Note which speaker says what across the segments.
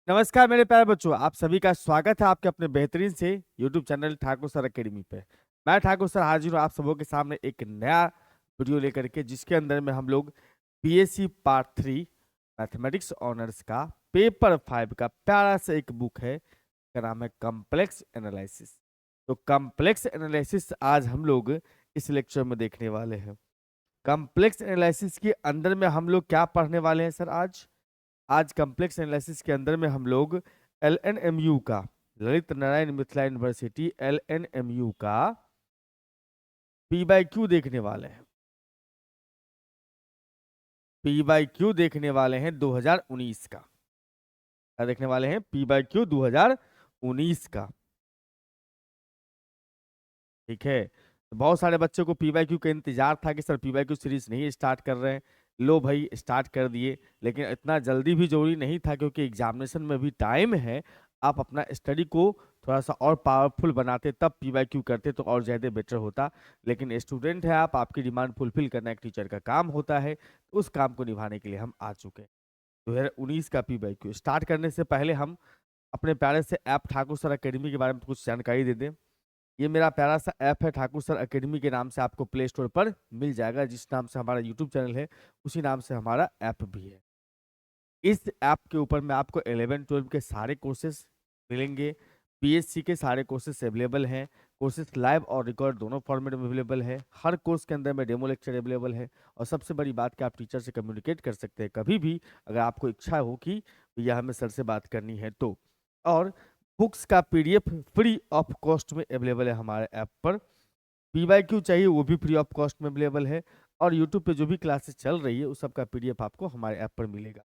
Speaker 1: नमस्कार मेरे प्यारे बच्चों, आप सभी का स्वागत है आपके अपने बेहतरीन से YouTube channel Thakur sir academy पे। मैं ठाकुर सर हाजिर हूँ आप सबों के सामने एक नया वीडियो लेकर के, जिसके अंदर में हम लोग बीएससी पार्ट 3 मैथमेटिक्स ऑनर्स का पेपर 5 का प्यारा सा एक बुक है, का नाम है कॉम्प्लेक्स एनालिसिस। तो कॉम्प्लेक्स एनालिसिस आज हम लोग इस लेक्चर में देखने वाले हैं। कॉम्प्लेक्स एनालिसिस के अंदर में हम लोग क्या पढ़ने वाले हैं सर? आज कॉम्प्लेक्स एनालिसिस के अंदर में हम लोग एलएनएमयू का, ललित नारायण मिथिला यूनिवर्सिटी एलएनएमयू का पी बाई क्यू देखने वाले हैं। पी बाई क्यू देखने वाले हैं 2019 का। क्या देखने वाले हैं? पी बाई क्यू 2019 का। ठीक है, तो बहुत सारे बच्चों को पी बाई क्यू का इंतजार था कि sir P by Q series नहीं स्टार्ट कर रहे हैं। लो भाई, स्टार्ट कर दिए, लेकिन इतना जल्दी भी जरूरी नहीं था क्योंकि एग्जामिनेशन में भी टाइम है। आप अपना स्टडी को थोड़ा सा और पावरफुल बनाते, तब पी बाई क्यू करते तो और ज़्यादा बेटर होता। लेकिन स्टूडेंट है आप, आपकी डिमांड फुलफिल करना एक टीचर का काम होता है, तो उस काम को निभाने के लिए हम आ चुके हैं। 2019 का पी बाई क्यू स्टार्ट करने से पहले हम अपने प्यारे से ऐप ठाकुर सर अकेडमी के बारे में कुछ जानकारी दे दें। ये मेरा प्यारा सा ऐप है, ठाकुर सर अकेडमी के नाम से आपको प्ले स्टोर पर मिल जाएगा। जिस नाम से हमारा यूट्यूब चैनल है, उसी नाम से हमारा ऐप भी है। इस ऐप के ऊपर में आपको 11-12 के सारे कोर्सेज मिलेंगे। बीएससी के सारे कोर्सेज अवेलेबल हैं। कोर्सेज लाइव और रिकॉर्ड दोनों फॉर्मेट में अवेलेबल है। हर कोर्स के अंदर में डेमो लेक्चर अवेलेबल है। और सबसे बड़ी बात कि आप टीचर से कम्युनिकेट कर सकते हैं कभी भी, अगर आपको इच्छा हो कि यह हमें सर से बात करनी है तो। और बुक्स का पीडीएफ फ्री ऑफ कॉस्ट में अवेलेबल है हमारे ऐप पर। पी बाई क्यू चाहिए वो भी फ्री ऑफ कॉस्ट में अवेलेबल है। और यूट्यूब पे जो भी क्लासेस चल रही है उस सब का पीडीएफ आपको हमारे ऐप पर मिलेगा।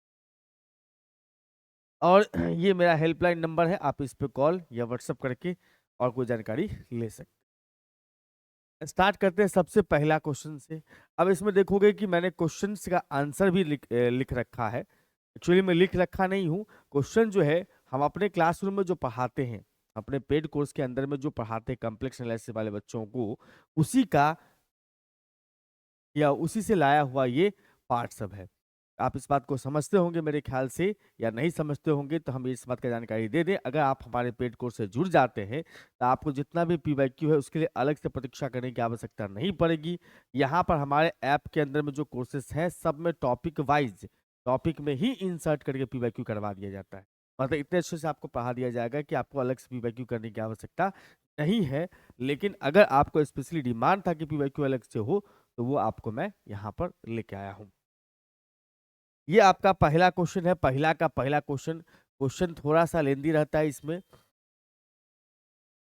Speaker 1: और ये मेरा हेल्पलाइन नंबर है, आप इस पे कॉल या व्हाट्सएप करके और कोई जानकारी ले सकते हैं। स्टार्ट करते हैं सबसे पहला क्वेश्चन से। अब इसमें देखोगे कि मैंने क्वेश्चंस का आंसर भी लिख रखा है। एक्चुअली मैं लिख रखा नहीं हूँ, क्वेश्चन जो है हम अपने क्लासरूम में जो पढ़ाते हैं, अपने पेड कोर्स के अंदर में जो पढ़ाते हैं कॉम्प्लेक्स एनालिसिस वाले बच्चों को, उसी का या उसी से लाया हुआ ये पार्ट सब है। आप इस बात को समझते होंगे मेरे ख्याल से, या नहीं समझते होंगे तो हम इस बात का जानकारी दे दें। अगर आप हमारे पेड कोर्स से जुड़ जाते हैं तो आपको जितना भी पी वाई क्यू है उसके लिए अलग से प्रतीक्षा करने की आवश्यकता नहीं पड़ेगी। यहाँ पर हमारे ऐप के अंदर में जो कोर्सेस हैं सब में टॉपिक वाइज, टॉपिक में ही इंसर्ट करके पी वाई क्यू करवा दिया जाता है। मतलब इतने अच्छे से आपको पढ़ा दिया जाएगा कि आपको अलग से पी वाई क्यू करने की आवश्यकता नहीं है। लेकिन अगर आपको स्पेशली डिमांड था कि पी वाई क्यू अलग से हो, तो वो आपको मैं यहाँ पर लेके आया हूँ। ये आपका पहला क्वेश्चन है, पहला का पहला क्वेश्चन। क्वेश्चन थोड़ा सा लेंदी रहता है इसमें।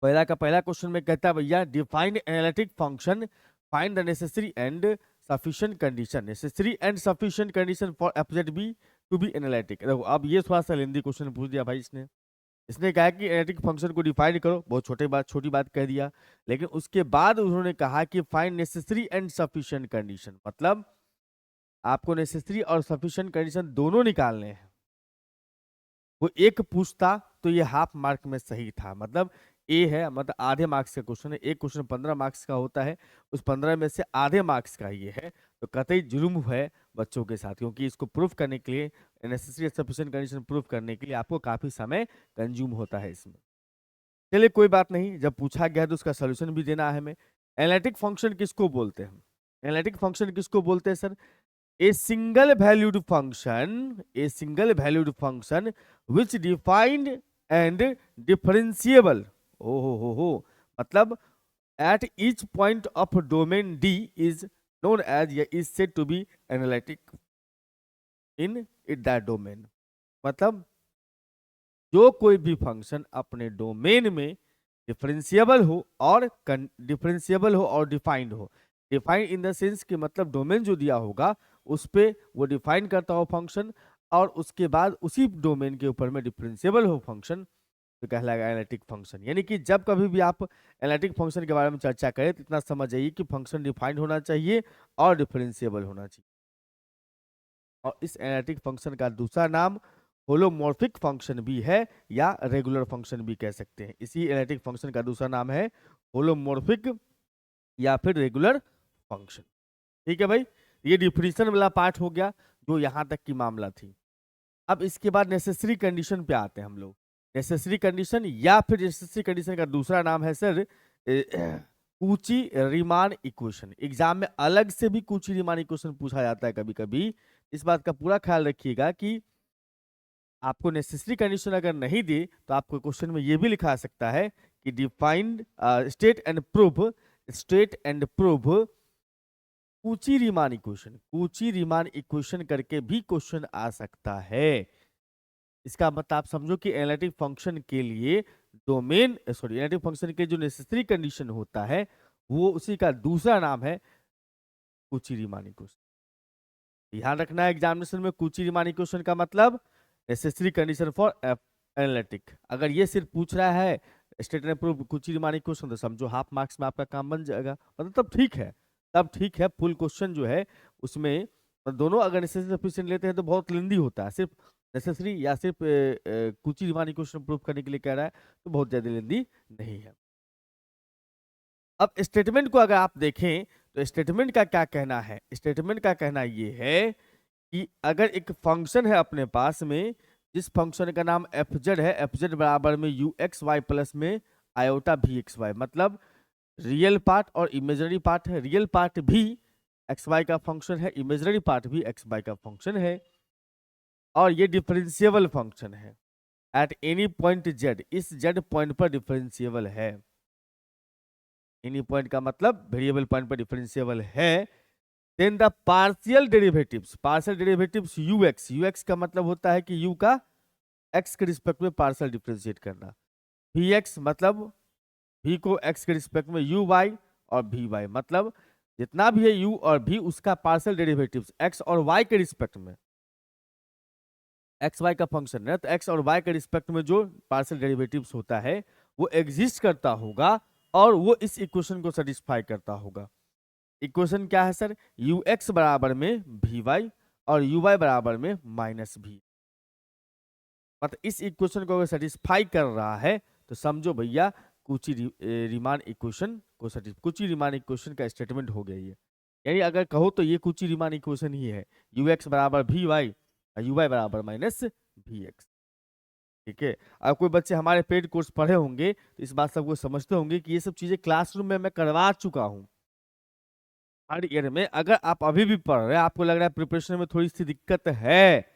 Speaker 1: पहला का पहला क्वेश्चन में कहता है भैया, defined analytic function, find the necessary and sufficient condition, necessary and sufficient condition for f z be to be analytic. देखो अब ये थोड़ा सा लेंदी क्वेश्चन पूछ दिया भाई इसने। इसने कहा कि एनालिटिक फंक्शन को डिफाइन करो, बहुत छोटी बात कह दिया। लेकिन उसके बाद उन्होंने कहा कि find necessary and sufficient condition, मतलब आपको नेसेसरी और सफिशिएंट कंडीशन दोनों निकालने हैं। वो एक पूछता तो ये हाफ मार्क में सही था, मतलब ए है, मतलब आधे मार्क्स का क्वेश्चन है। एक क्वेश्चन 15 मार्क्स का होता है, उस 15 में से आधे मार्क्स का ये है। तो कतई जुर्म है बच्चों के साथ, क्योंकि इसको प्रूफ करने के लिए, नेसेसरी सफिशिएंट कंडीशन प्रूफ करने के लिए आपको काफी समय कंज्यूम होता है इसमें। चलिए कोई बात नहीं, जब पूछा गया तो उसका सोल्यूशन भी देना है हमें। एनालिटिक फंक्शन किसको बोलते हैं? एनालिटिक फंक्शन किसको बोलते हैं sir? A single valued function, a single valued function which defined and differentiable, हो, मतलब at each point of domain D is known as, या is said to be analytic in that domain। मतलब जो कोई भी फंक्शन अपने domain में differentiable हो और डिफाइंड हो। डिफाइंड इन द सेंस कि मतलब डोमेन जो दिया होगा उस पे वो डिफाइन करता हो फंक्शन, और उसके बाद उसी डोमेन के ऊपर में डिफरेंशिएबल हो फंक्शन, तो कहलाएगा एनालिटिक फंक्शन। यानी कि जब कभी भी आप एनालिटिक फंक्शन के बारे में चर्चा करें तो इतना समझ जाइए कि फंक्शन डिफाइंड होना चाहिए और डिफरेंशिएबल होना चाहिए। और इस एनालिटिक फंक्शन का दूसरा नाम होलोमॉर्फिक फंक्शन भी है, या रेगुलर फंक्शन भी कह सकते हैं। इसी एनालिटिक फंक्शन का दूसरा नाम है होलोमॉर्फिक या फिर रेगुलर फंक्शन। ठीक है भाई, ये डिफिनीशन वाला पार्ट हो गया जो यहां तक की मामला थी। अब इसके बाद नेसेसरी कंडीशन पे आते हैं हम लोग। नेसेसरी कंडीशन या फिर नेसेसरी कंडीशन का दूसरा नाम है सर कूची रीमान इक्वेशन। एग्जाम में अलग से भी कूची रीमान इक्वेशन पूछा जाता है कभी कभी। इस बात का पूरा ख्याल रखिएगा कि आपको नेसेसरी कंडीशन अगर नहीं दे तो आपको क्वेश्चन में ये भी लिखा आ सकता है कि defined state and prove Cauchy Riemann equation करके भी क्वेश्चन आ सकता है। इसका मतलब आप समझो कि एनालिटिक फंक्शन के लिए एनालिटिक फंक्शन के जो नेसेसरी कंडीशन होता है वो उसी का दूसरा नाम है कूची रीमान इक्वेशन। ध्यान रखना है एग्जामिनेशन में कूची रीमान इक्वेशन का मतलब नेसेसरी कंडीशन फॉर एनालिटिक। अगर ये सिर्फ पूछ रहा है state and prove Cauchy Riemann equation तो समझो हाफ मार्क्स में आपका काम बन जाएगा, मतलब तब ठीक है। फुल क्वेश्चन जो है उसमें दोनों अगर नेसेसरी सफिशिएंट लेते हैं तो बहुत लेंदी होता है। सिर्फ नेसेसरी या सिर्फ कूची रीमान इक्वेशन प्रूव करने के लिए कह रहा है तो बहुत ज्यादा लेंदी नहीं है। अब स्टेटमेंट को अगर आप देखें तो स्टेटमेंट का क्या कहना है? स्टेटमेंट का कहना ये है कि अगर एक फंक्शन है अपने पास में जिस फंक्शन का नाम fz है, fz बराबर में uxy प्लस में आयोटा vxy, मतलब रियल पार्ट और इमेजिनरी पार्ट है। रियल पार्ट भी xy का फंक्शन है, इमेजिनरी पार्ट भी xy का फंक्शन है और ये डिफरेंशिएबल फंक्शन है एट एनी पॉइंट z। इस z पॉइंट पर डिफरेंशिएबल है। एनी पॉइंट का मतलब वेरिएबल पॉइंट पर डिफरेंशिएबल है। Then the partial derivatives ux का मतलब होता है कि u का x के रिस्पेक्ट में पार्शियल डिफरेंशिएट करना। vx मतलब v को x के रिस्पेक्ट में uy और vy, मतलब जितना भी है u और v उसका पार्शियल डेरिवेटिव्स x और y के रिस्पेक्ट में। xy का फंक्शन है तो x और y के रिस्पेक्ट में जो पार्शियल डेरिवेटिव्स होता है वो एग्जिस्ट करता होगा और वो इस इक्वेशन को सेटिस्फाई करता होगा। इक्वेशन क्या है सर? ux बराबर में vy और uy बराबर में -v। मतलब इस इक्वेशन को अगर सेटिस्फाई कर रहा है तो समझो भैया कूची रीमान इक्वेशन का स्टेटमेंट हो गया ये। यानी अगर कहो तो ये कूची रीमान इक्वेशन ही है, ux बराबर vy और uy बराबर -vx। ठीक है। अब कोई बच्चे हमारे पेड कोर्स पढ़े होंगे तो इस बात सबको समझते होंगे कि ये सब चीजें क्लासरूम में मैं करवा चुका हूँ हर ईयर में। अगर आप अभी भी पढ़ रहे हैं, आपको लग रहा है प्रिपरेशन में थोड़ी सी दिक्कत है,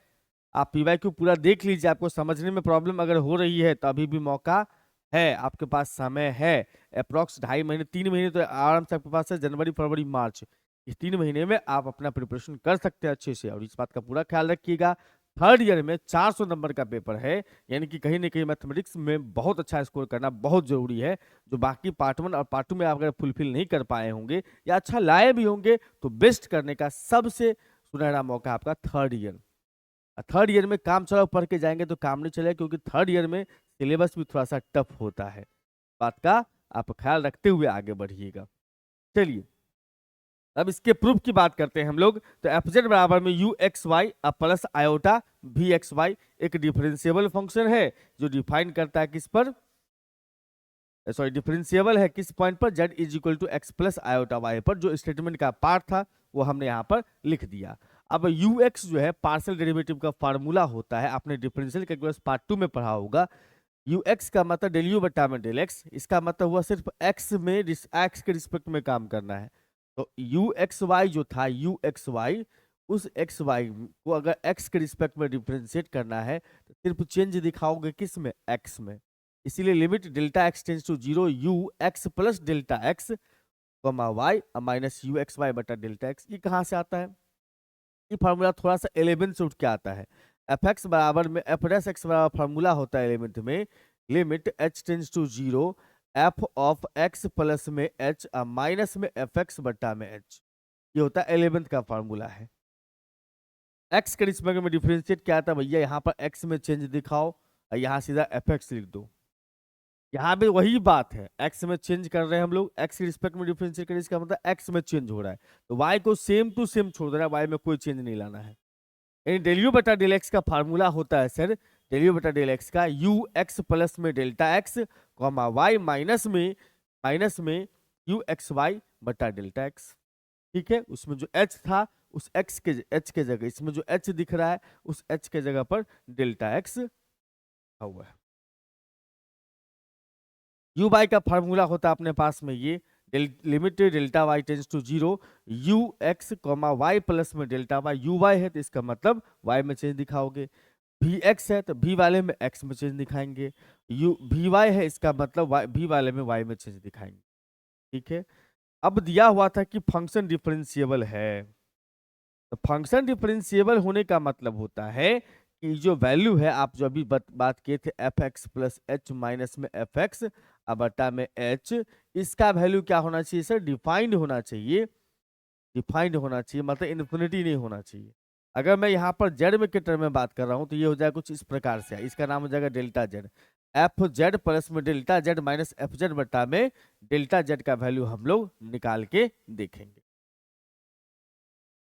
Speaker 1: आप पीवाईक्यू पूरा देख लीजिए। आपको समझने में प्रॉब्लम अगर हो रही है तो अभी भी मौका है, आपके पास समय है। अप्रॉक्स 2.5 महीने 3 महीने तो आराम से आपके पास है। जनवरी फरवरी मार्च इस 3 महीने में आप अपना प्रिपरेशन कर सकते हैं अच्छे से। और इस बात का पूरा ख्याल रखिएगा, थर्ड ईयर में 400 नंबर का पेपर है, यानी कि कहीं ना कहीं मैथमेटिक्स में बहुत अच्छा स्कोर करना बहुत जरूरी है। जो बाकी पार्ट 1 और पार्ट 2 में आप अगर फुलफिल नहीं कर पाए होंगे या अच्छा लाए भी होंगे तो बेस्ट करने का सबसे सुनहरा मौका आपका थर्ड ईयर में काम चलाओ पढ़ के जाएंगे तो काम नहीं चलेगा, क्योंकि थर्ड ईयर में सिलेबस भी थोड़ा सा टफ होता है। बात का आप ख्याल रखते हुए आगे बढ़िएगा। चलिए अब इसके प्रूफ की बात करते हैं हम लोग। तो fz बराबर में uxy प्लस आयोटा vxy एक डिफरेंशिएबल फंक्शन है जो डिफाइन करता है किस पर, डिफरेंशिएबल है किस पॉइंट पर, z is equal to x plus iota y पर। जो स्टेटमेंट का पार्ट था वो हमने यहाँ पर लिख दिया। अब ux जो है पार्शियल डेरिवेटिव का फार्मूला होता है, आपने डिफरेंशियल कैलकुलस पार्ट 2 में पढ़ा होगा। ux का मतलब डेल u बटा में डेल x, इसका मतलब हुआ सिर्फ x में x के रिस्पेक्ट में काम करना है। तो uxy जो था uxy, उस xy को अगर x के रिस्पेक्ट में डिफरेंशिएट करना है तो सिर्फ चेंज दिखाओगे किस में, x में। इसीलिए limit delta x tends to 0 ux plus delta x y minus uxy बटा डेल्टा x। ये कहाँ से आता है? ये फार्मूला थोड़ा सा 11 से उठ के आता है। fx बराबर में f डैश x बराबर फार्मूला होता है 11th में, limit h tends to 0 f of x plus में h माइनस में fx बटा में h। ये होता है 11th का फार्मूला है। x के रिस्पेक्ट में डिफरेंशिएट क्या आता है भैया, यहाँ पर x में चेंज दिखाओ और यहाँ सीधा fx लिख दो। यहाँ पे वही बात है, x में चेंज कर रहे हैं हम लोग, x के रिस्पेक्ट में डिफरेंशिएट करें, इसका मतलब x में चेंज हो रहा है तो y को सेम टू सेम छोड़ देना है, y में कोई चेंज नहीं लाना है। यानी डेल यू बटा डेल एक्स का फार्मूला होता है सर, डेल यू बटा डेल एक्स का यू एक्स प्लस में delta x comma y minus में यू एक्स वाई बटा डेल्टा एक्स। ठीक है, उसमें जो h था उस x के h के जगह, इसमें जो h दिख रहा है उस h के जगह पर डेल्टा x लिखा हुआ है। यू बाई का फार्मूला होता है अपने पास में ये limit delta y tends to 0 u x comma y plus में डेल्टा वाई, यू वाई है तो इसका मतलब वाई में चेंज दिखाओगे, वी एक्स है तो वी वाले में एक्स में चेंज दिखाएंगे, यू वी वाई है इसका मतलब वी वाले में वाई में चेंज दिखाएंगे। ठीक है, अब दिया हुआ था कि फंक्शन डिफरेंशिएबल है, तो फंक्शन डिफरेंशिएबल होने का मतलब होता है कि जो वैल्यू है आप जो अभी बात किए थे F x plus H minus में एफ एक्स बटा में एच, इसका वैल्यू क्या होना चाहिए सर? डिफाइंड होना चाहिए, डिफाइंड होना चाहिए, मतलब इन्फिनिटी नहीं होना चाहिए। अगर मैं यहाँ पर जेड में के टर्म में बात कर रहा हूँ तो ये हो जाएगा कुछ इस प्रकार से, इसका नाम हो जाएगा delta z, f z plus में delta z minus f z बटा में डेल्टा जेड का वैल्यू हम लोग निकाल के देखेंगे।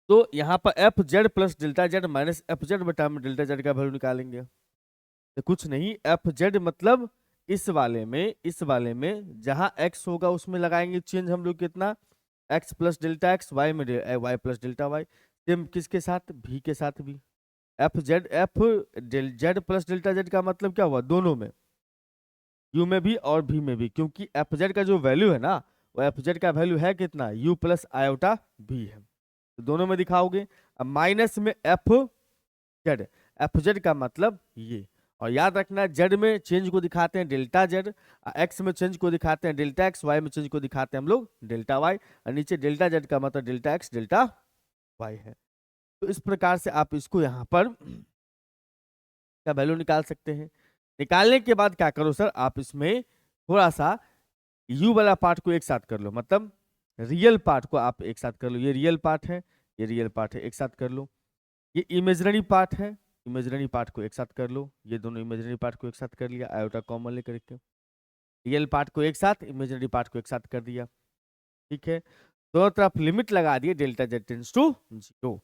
Speaker 1: तो यहाँ पर F z plus delta z minus f z बटा में डेल्टा जेड का वैल्यू निकालेंगे, तो कुछ नहीं, एफ जेड मतलब इस वाले में जहां x होगा उसमें लगाएंगे चेंज हम लोग कितना, x प्लस डेल्टा एक्स, वाई में y प्लस डेल्टा वाई, सेम किसके साथ? v के साथ भी। F z plus delta z का मतलब क्या हुआ? दोनों में, u में भी और v में भी, क्योंकि एफ जेड का जो वैल्यू है ना वो एफ जेड का वैल्यू है कितना? u प्लस आयोटा v है, तो दोनों में दिखाओगे। अब माइनस में एफ जेड का मतलब ये, और याद रखना जेड में चेंज को दिखाते हैं डेल्टा जेड, एक्स में चेंज को दिखाते हैं डेल्टा एक्स, वाई में चेंज को दिखाते हैं हम लोग डेल्टा वाई, और नीचे डेल्टा जेड का मतलब डेल्टा एक्स डेल्टा वाई है। तो इस प्रकार से आप इसको यहाँ पर का वैल्यू निकाल सकते हैं। निकालने के बाद क्या करो सर, आप इसमें थोड़ा सा यू वाला पार्ट को एक साथ कर लो, मतलब रियल पार्ट को आप एक साथ कर लो, ये रियल पार्ट है, ये रियल पार्ट है, एक साथ कर लो। ये इमेजिनरी पार्ट है, इमेजिनरी पार्ट को एक साथ कर लो, ये दोनों इमेजिनरी पार्ट को एक साथ कर लिया, आयोटा कॉमन लेकर के, रियल पार्ट को एक साथ, इमेजिनरी पार्ट को एक साथ कर दिया। ठीक है, दोनों तरफ लिमिट लगा दिए डेल्टा जेड टेंस टू 0,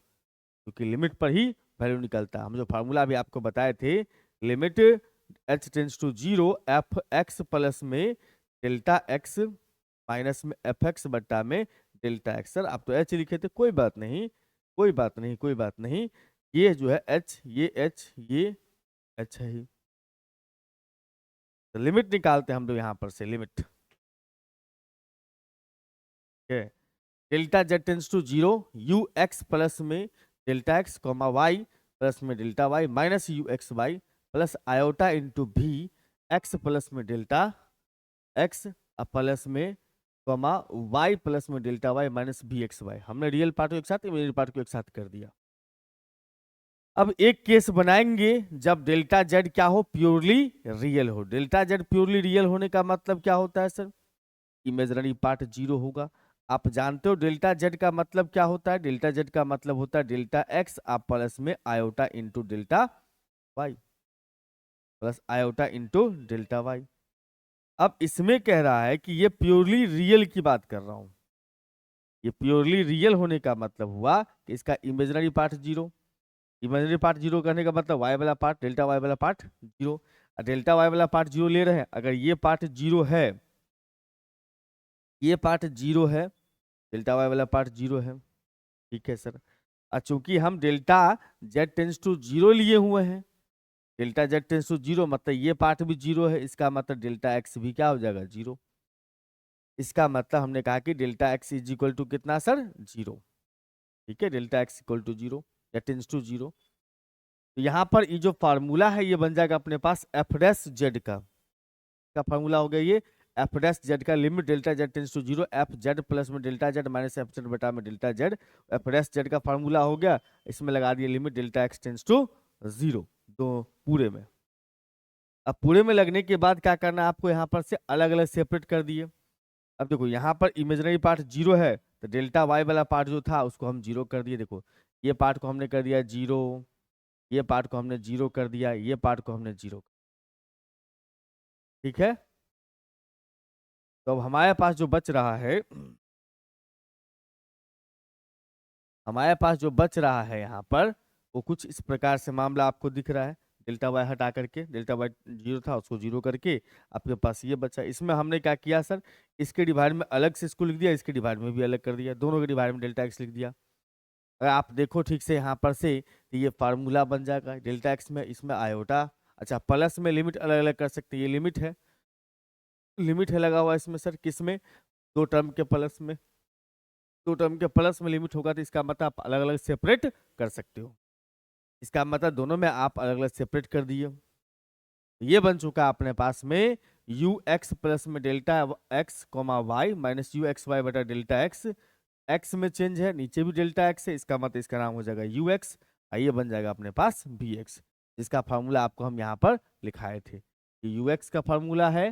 Speaker 1: क्योंकि लिमिट पर ही वैल्यू निकलता है। हम जो फार्मूला अभी आपको बताए थे, limit h tends to 0 f x plus में डेल्टा एक्स माइनस में एफ एक्स बट्टा में डेल्टा एक्स। सर आप तो एच लिखे थे, कोई बात नहीं, कोई बात नहीं, कोई बात नहीं, ये जो है एच, ये एच, ये एच है ही, तो लिमिट निकालते हैं हम लोग यहाँ पर से, limit delta z tends to 0 u x plus में delta x comma y plus में delta y minus u x y plus iota into v x plus में डेल्टा एक्स प्लस में कॉमा वाई प्लस में delta y minus v x y. हमने real part को एक साथ, imaginary part को एक साथ कर दिया। अब एक केस बनाएंगे जब डेल्टा जेड क्या हो? प्योरली रियल हो। डेल्टा जेड प्योरली रियल होने का मतलब क्या होता है सर? इमेजिनरी पार्ट 0 होगा। आप जानते हो डेल्टा जेड का मतलब क्या होता है? डेल्टा जेड का मतलब होता है डेल्टा एक्स आप प्लस में iota into delta y, plus iota into delta y. अब इसमें कह रहा है कि ये प्योरली रियल की बात कर रहा हूं, ये प्योरली रियल होने का मतलब हुआ कि इसका इमेजिनरी पार्ट 0, इमेजिनरी पार्ट 0 करने का मतलब वाई वाला पार्ट, डेल्टा वाई वाला पार्ट 0, डेल्टा वाई वाला पार्ट 0 ले रहे हैं। अगर ये पार्ट 0 है, ये पार्ट 0 है, डेल्टा वाई वाला पार्ट 0 है, ठीक है सर। चूंकि हम डेल्टा जेड टेंस टू 0 लिए हुए हैं, डेल्टा जेड टेंस टू 0 मतलब ये पार्ट भी 0 है, इसका मतलब डेल्टा एक्स भी क्या हो जाएगा? 0। इसका मतलब हमने कहा कि delta x is equal to कितना सर? 0। ठीक है, डेल्टा एक्स इक्वल टू 0 या टेंस टू 0। तो यहाँ पर ये जो फार्मूला है ये बन जाएगा अपने पास एफ डैश जेड का फार्मूला हो गया ये एफ डैश जेड का, limit delta z tends to 0 f z plus में delta z minus f z बटा में delta z, f dash z का फार्मूला हो गया। इसमें लगा दिए limit delta x tends to 0, दो पूरे में। अब पूरे में लगने के बाद क्या करना है आपको? यहाँ पर से अलग अलग सेपरेट कर दिए। अब देखो यहाँ पर इमेजिनरी पार्ट 0 है, तो डेल्टा वाई वाला पार्ट जो था उसको हम 0 कर दिए। देखो ये पार्ट को हमने कर दिया 0, ये पार्ट को हमने 0 कर दिया, ये पार्ट को हमने 0। ठीक है, तो अब हमारे पास जो बच रहा है, हमारे पास जो बच रहा है यहाँ पर वो कुछ इस प्रकार से मामला आपको दिख रहा है। डेल्टा वाई हटा करके, डेल्टा वाई 0 था उसको 0 करके आपके पास ये बचा। इसमें हमने क्या किया सर? इसके डिवाइड में अलग से इसको लिख दिया, इसके डिवाइड में भी अलग कर दिया, दोनों के डिवाइड में डेल्टा एक्स लिख दिया। अगर आप देखो ठीक से यहाँ पर से तो ये फार्मूला बन जाएगा डेल्टा एक्स में, इसमें आयोटा, अच्छा प्लस में लिमिट अलग अलग कर सकते हैं, ये लिमिट है लगा हुआ इसमें सर, किस में, दो टर्म के प्लस में, दो टर्म के प्लस में लिमिट होगा तो इसका मतलब आप अलग अलग सेपरेट कर सकते हो, इसका मतलब दोनों में आप अलग अलग सेपरेट कर दिए। ये बन चुका अपने पास में यू एक्स प्लस में delta x comma y minus u x y बटा डेल्टा एक्स, एक्स में चेंज है, नीचे भी डेल्टा एक्स है, इसका मतलब इसका नाम हो जाएगा यू एक्स, ये बन जाएगा अपने पास बी एक्स, जिसका फार्मूला आपको हम यहाँ पर लिखाए थे, यू एक्स का फार्मूला है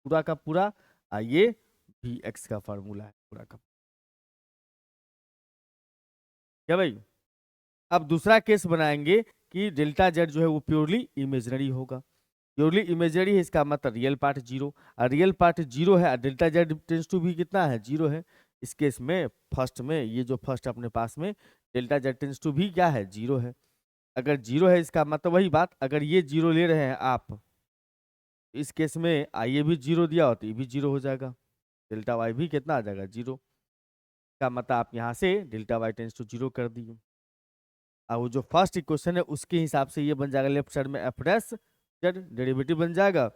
Speaker 1: पूरा का पूरा, ये बी एक्स का फार्मूला है पूरा का, क्या भाई। अब दूसरा केस बनाएंगे कि डेल्टा जेड जो है वो प्योरली इमेजिनरी होगा, प्योरली इमेजिनरी है, इसका मतलब रियल पार्ट जीरो, और रियल पार्ट जीरो है, डेल्टा जेड टेंस टू भी कितना है, जीरो है। इस केस में फर्स्ट में ये जो फर्स्ट अपने पास में डेल्टा जेड टेंस टू भी क्या है, जीरो है। अगर जीरो है इसका मतलब वही बात, अगर ये जीरो ले रहे हैं आप, इस केस में ये भी जीरो दिया होता, ये भी जीरो हो जाएगा, डेल्टा वाई भी कितना आ जाएगा, जीरो, का मतलब आप यहाँ से delta y tends to zero कर दिए। अब वो जो फर्स्ट इक्वेशन है उसके हिसाब से ये बन जाएगा लेफ्ट साइड में एफ डैश जेड डेरिवेटिव बन जाएगा,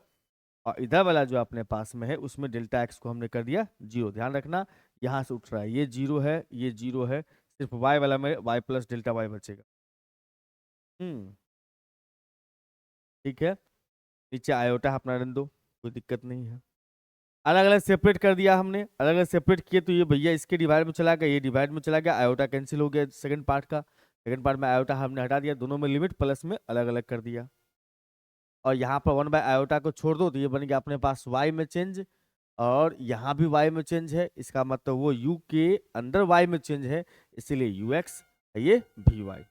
Speaker 1: और इधर वाला जो अपने पास में है उसमें डेल्टा एक्स को हमने कर दिया जीरो, ध्यान रखना यहाँ से उठ रहा है, ये जीरो है, ये जीरो है, सिर्फ वाई वाला में वाई प्लस डेल्टा वाई बचेगा। ठीक है, नीचे आयोटा अपना रन दो, कोई दिक्कत नहीं है। अलग अलग सेपरेट कर दिया हमने, अलग अलग सेपरेट किए तो ये भैया इसके डिवाइड में चला गया, ये डिवाइड में चला गया, आयोटा कैंसिल हो गया सेकंड पार्ट का, सेकंड पार्ट में आयोटा हमने हटा दिया, दोनों में लिमिट प्लस में अलग अलग कर दिया, और यहाँ पर वन बाय आयोटा को छोड़ दो तो ये बन गया अपने पास वाई में चेंज, और यहाँ भी वाई में चेंज है, इसका मतलब वो यू के अंदर वाई में चेंज है, इसीलिए यू एक्स, ये भी वाई,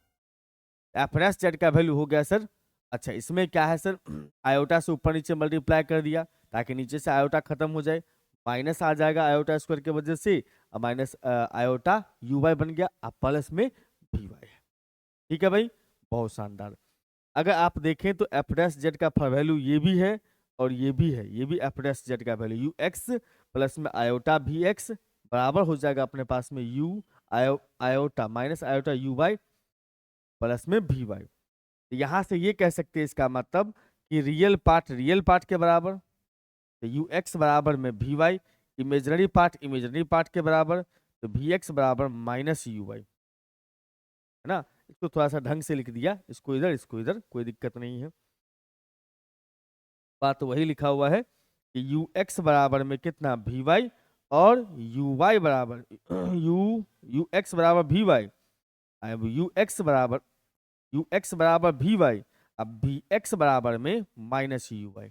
Speaker 1: एफ जेड का वैल्यू हो गया सर। अच्छा इसमें क्या है सर, आयोटा से ऊपर नीचे मल्टीप्लाई कर दिया ताकि नीचे से आयोटा खत्म हो जाए, माइनस आ जाएगा आयोटा स्क्वायर की वजह से, अब माइनस आयोटा यू वाई बन गया, अब प्लस में भी वाई है। ठीक है भाई, बहुत शानदार। अगर आप देखें तो एफ डैश जेड का वैल्यू ये भी है और ये भी है, ये भी एफ डैश जेड का वैल्यू यू एक्स प्लस में आयोटा भी एक्स बराबर हो जाएगा अपने पास में u iota minus iota u y plus में भी वाई। तो यहाँ से ये कह सकते हैं इसका मतलब कि रियल पार्ट के बराबर, तो यू एक्स बराबर में भी वाई, इमेजनरी पार्ट के बराबर, तो भी एक्स बराबर माइनस यू वाई, है ना। इसको थोड़ा सा ढंग से लिख दिया, इसको इधर, कोई दिक्कत नहीं है, बात वही लिखा हुआ है कि यू एक्स बराबर में कितना भी वाई, और यू वाई बराबर यू एक्स बराबर भी वाई, अब यू एक्स बराबर भी वाई, अब भी एक्स बराबर में माइनस यू वाई,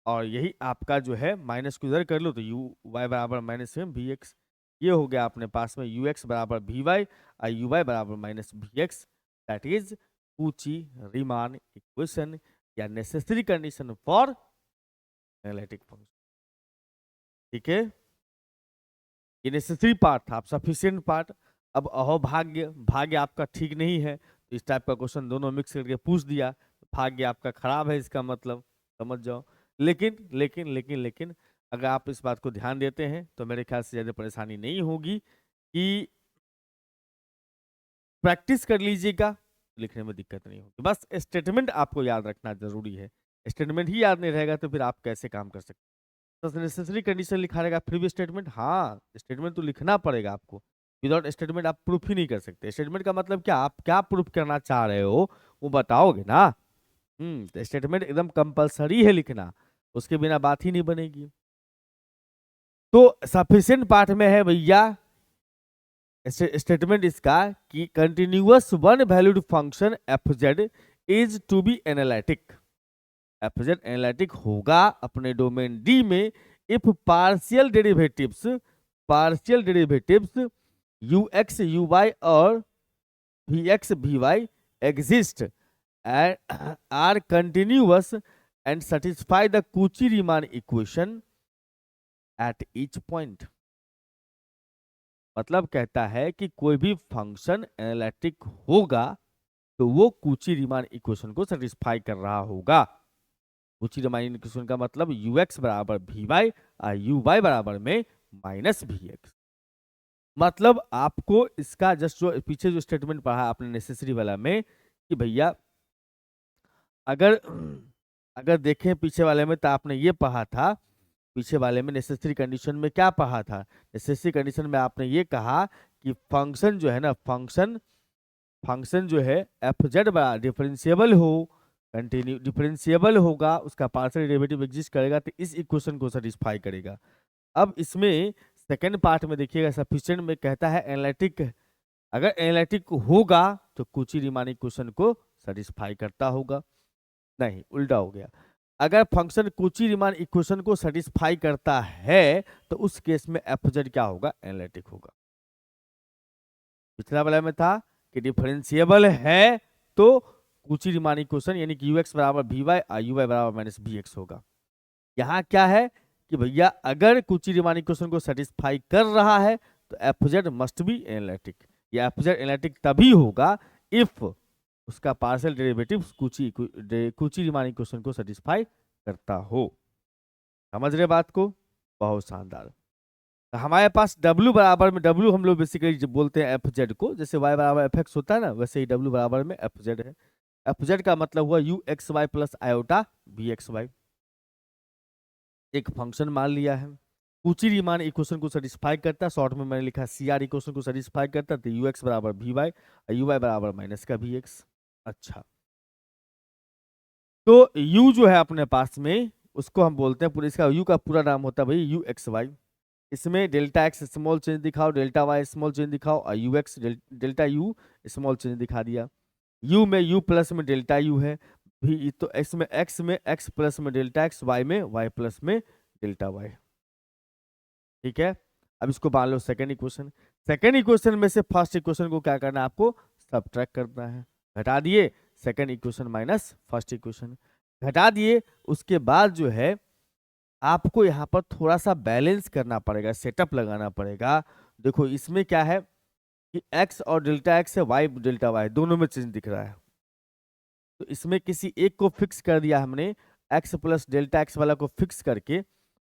Speaker 1: और यही आपका जो है माइनस को इधर कर लो तो यू वाई बराबर माइनस में भी एक्स, ये हो गया अपने पास में यू एक्स बराबर भी वाई और यू वाई बराबर minus v x, that is Cauchy Riemann equation या necessary condition for analytic function. ठीक है, ये नेसेसरी पार्ट था, आप सफिशिएंट पार्ट। अब अहो भाग्य आपका ठीक नहीं है तो इस टाइप का क्वेश्चन दोनों मिक्स करके पूछ दिया, भाग्य आपका खराब है इसका मतलब, समझ जाओ। लेकिन अगर आप इस बात को ध्यान देते हैं तो मेरे ख्याल से ज्यादा परेशानी नहीं होगी, कि प्रैक्टिस कर लीजिएगा, लिखने में दिक्कत नहीं होगी, बस स्टेटमेंट आपको याद रखना जरूरी है, स्टेटमेंट ही याद नहीं रहेगा तो फिर आप कैसे काम कर सकते। तो नेसेसरी कंडीशन लिखा रहेगा फिर भी स्टेटमेंट, हाँ स्टेटमेंट तो लिखना पड़ेगा आपको, विदाउट स्टेटमेंट आप प्रूफ ही नहीं कर सकते। स्टेटमेंट का मतलब क्या, आप क्या प्रूफ करना चाह रहे हो वो बताओगे ना, तो स्टेटमेंट एकदम कंपलसरी है लिखना, उसके बिना बात ही नहीं बनेगी। तो सफिशिएंट पार्ट में है भैया स्टेटमेंट इसका कि continuous one valued function f z is to be analytic, f z analytic होगा अपने डोमेन डी में if partial derivatives u x u y और v x v y exist are continuous and satisfy the Cauchy Riemann equation at each point. मतलब कहता है कि कोई भी फंक्शन एनालिटिक होगा तो वो कूची रीमान इक्वेशन को सेटिस्फाई कर रहा होगा। कूची रीमान इक्वेशन का मतलब यू एक्स बराबर वी वाई और यू वाई बराबर में माइनस वी एक्स। मतलब आपको इसका जस्ट जो पीछे जो स्टेटमेंट पढ़ा आपने नेसेसरी वाला में कि भैया अगर अगर देखें पीछे वाले में तो आपने ये पढ़ा था, पीछे वाले में नेसेसरी कंडीशन में क्या पढ़ा था, नेसेसरी कंडीशन में आपने ये कहा कि फंक्शन जो है ना, फंक्शन जो है एफ जेड बड़ा डिफरेंशिएबल हो, कंटिन्यू डिफरेंशिएबल होगा, उसका पार्शियल डेरिवेटिव एग्जिस्ट करेगा तो इस इक्वेशन को सेटिस्फाई करेगा। अब इसमें सेकेंड पार्ट में देखिएगा सफिशिएंट में कहता है एनालिटिक, अगर एनालिटिक होगा तो कुछ ही रीमान इक्वेशन को सेटिस्फाई करता होगा, नहीं उल्टा हो गया। अगर फंक्शन कुची रीमान इक्वेशन को सेटिस्फाई करता है तो उस केस में एफ जेड क्या होगा, एनालिटिक होगा। पिछला वाला में था कि डिफरेंशिएबल है तो कुची रीमान इक्वेशन यानी कि ux बराबर वी वाई और यू वाई बराबर माइनस बी एक्स होगा। यहाँ क्या है कि भैया अगर कुची रीमान इक्वेशन को सेटिस्फाई कर रहा है तो f Z must be analytic, या एफ जेड एनालिटिक तभी होगा इफ उसका पार्शियल डेरिवेटिव कुची रीमान इक्वेशन को सेटिस्फाई करता हो। समझ रहे बात को, बहुत शानदार। तो हमारे पास W बराबर में, W हम लोग बेसिकली बोलते हैं एफ जेड को, जैसे Y बराबर एफ एक्स होता है ना, वैसे ही W बराबर में एफ जेड है। एफ जेड का मतलब हुआ u x y plus iota b x y, एक फंक्शन मान लिया है, कुची रीमान इक्वेशन को सेटिस्फाई करता है, शॉर्ट में मैंने लिखा सी आर इक्वेशन को सेटिस्फाई करता है, तो यू एक्स बराबर वी वाई और यू वाई बराबर माइनस का वी एक्स। अच्छा, तो u जो है अपने पास में उसको हम बोलते हैं पूरे, इसका u का पूरा नाम होता है भाई यू एक्स वाई। इसमें डेल्टा एक्स स्मॉल चेंज दिखाओ, डेल्टा वाई स्मॉल चेंज दिखाओ और you x delta U small change दिखा दिया। u में u प्लस में डेल्टा u है भी, तो x में x प्लस में डेल्टा x, y में y प्लस में डेल्टा y। ठीक है, अब इसको मान लो सेकेंड इक्वेशन। सेकेंड इक्वेशन में से फर्स्ट इक्वेशन को क्या करना है, आपको सब्ट्रैक्ट करना है। घटा दिए second equation minus first equation, घटा दिए। उसके बाद जो है आपको यहाँ पर थोड़ा सा बैलेंस करना पड़ेगा, सेटअप लगाना पड़ेगा। देखो इसमें क्या है कि x और डेल्टा x है, y डेल्टा y दोनों में चेंज दिख रहा है, तो इसमें किसी एक को फिक्स कर दिया हमने, x प्लस डेल्टा एक्स वाला को फिक्स करके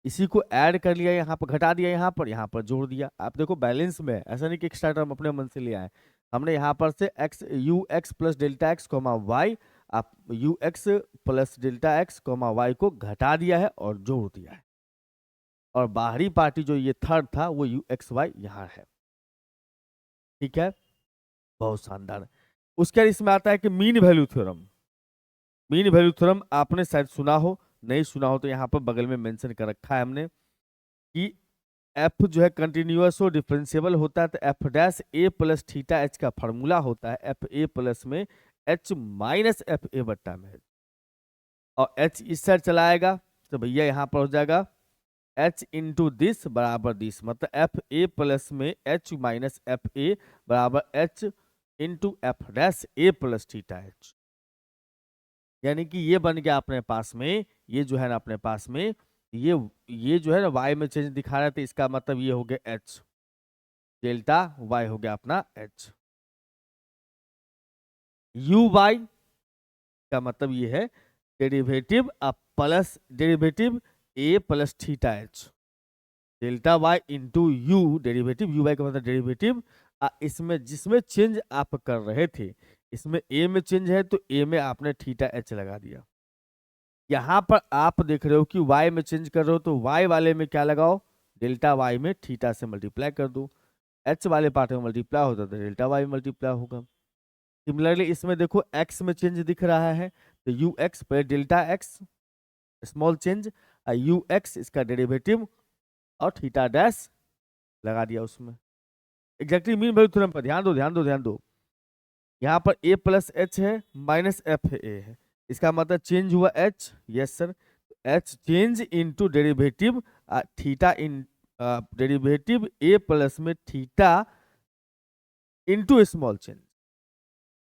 Speaker 1: इसी को ऐड कर लिया, यहाँ पर घटा दिया, यहाँ पर जोड़ दिया। आप देखो बैलेंस में है, ऐसा नहीं कि एक्स्ट्रा टर्म अपने मन से ले आए। हमने यहाँ पर से x u x plus delta x comma y, आप u x plus delta x comma y को घटा दिया है और जोड़ दिया है, और बाहरी पार्टी जो ये थर्ड था वो यू एक्स वाई यहाँ है। ठीक है, बहुत शानदार। उसके बाद इसमें आता है कि mean value theorem. Mean value theorem आपने शायद सुना हो, नहीं सुना हो तो यहाँ पर बगल में मेंशन कर रखा है हमने कि एफ जो है कंटिन्यूअस और डिफरेंशिएबल होता है तो एफ डैश ए प्लस थीटा एच का फॉर्मूला होता है एफ ए प्लस में एच माइनस एफ ए बट्टा में, और एच इस साइड चलाएगा तो भैया यहाँ पर हो जाएगा एच इंटू दिस बराबर दिस, मतलब एफ ए प्लस में एच माइनस एफ ए बराबर एच इंटू एफ डैश ए प्लस थीटा एच। यानी कि ये बन गया अपने पास में, ये जो है ना अपने पास में ये जो है ना वाई में चेंज दिखा रहा है, तो इसका मतलब ये हो गया एच डेल्टा वाई हो गया अपना एच। यू वाई का मतलब ये है derivative plus derivative a plus theta h, delta y into u derivative, u y का मतलब डेरिवेटिव। इसमें जिसमें चेंज आप कर रहे थे, इसमें ए में चेंज है तो ए में आपने थीटा एच लगा दिया। यहाँ पर आप देख रहे हो कि y में चेंज कर रहे हो तो y वाले में क्या लगाओ, डेल्टा y में थीटा से मल्टीप्लाई कर दो, h वाले पार्ट में मल्टीप्लाई होता तो डेल्टा y मल्टीप्लाई होगा। सिमिलरली इसमें देखो x में चेंज दिख रहा है तो यू एक्स पर delta x small change, you x इसका डेरिवेटिव और थीटा डैश लगा दिया उसमें। एग्जैक्टली मीन वैल्यू थ्योरम पर ध्यान दो ध्यान दो ध्यान दो। यहाँ पर a प्लस एच है माइनस एफ ए है, इसका मतलब चेंज हुआ h, yes sir, h change into derivative theta in derivative a plus में थीटा इनटू स्मॉल चेंज।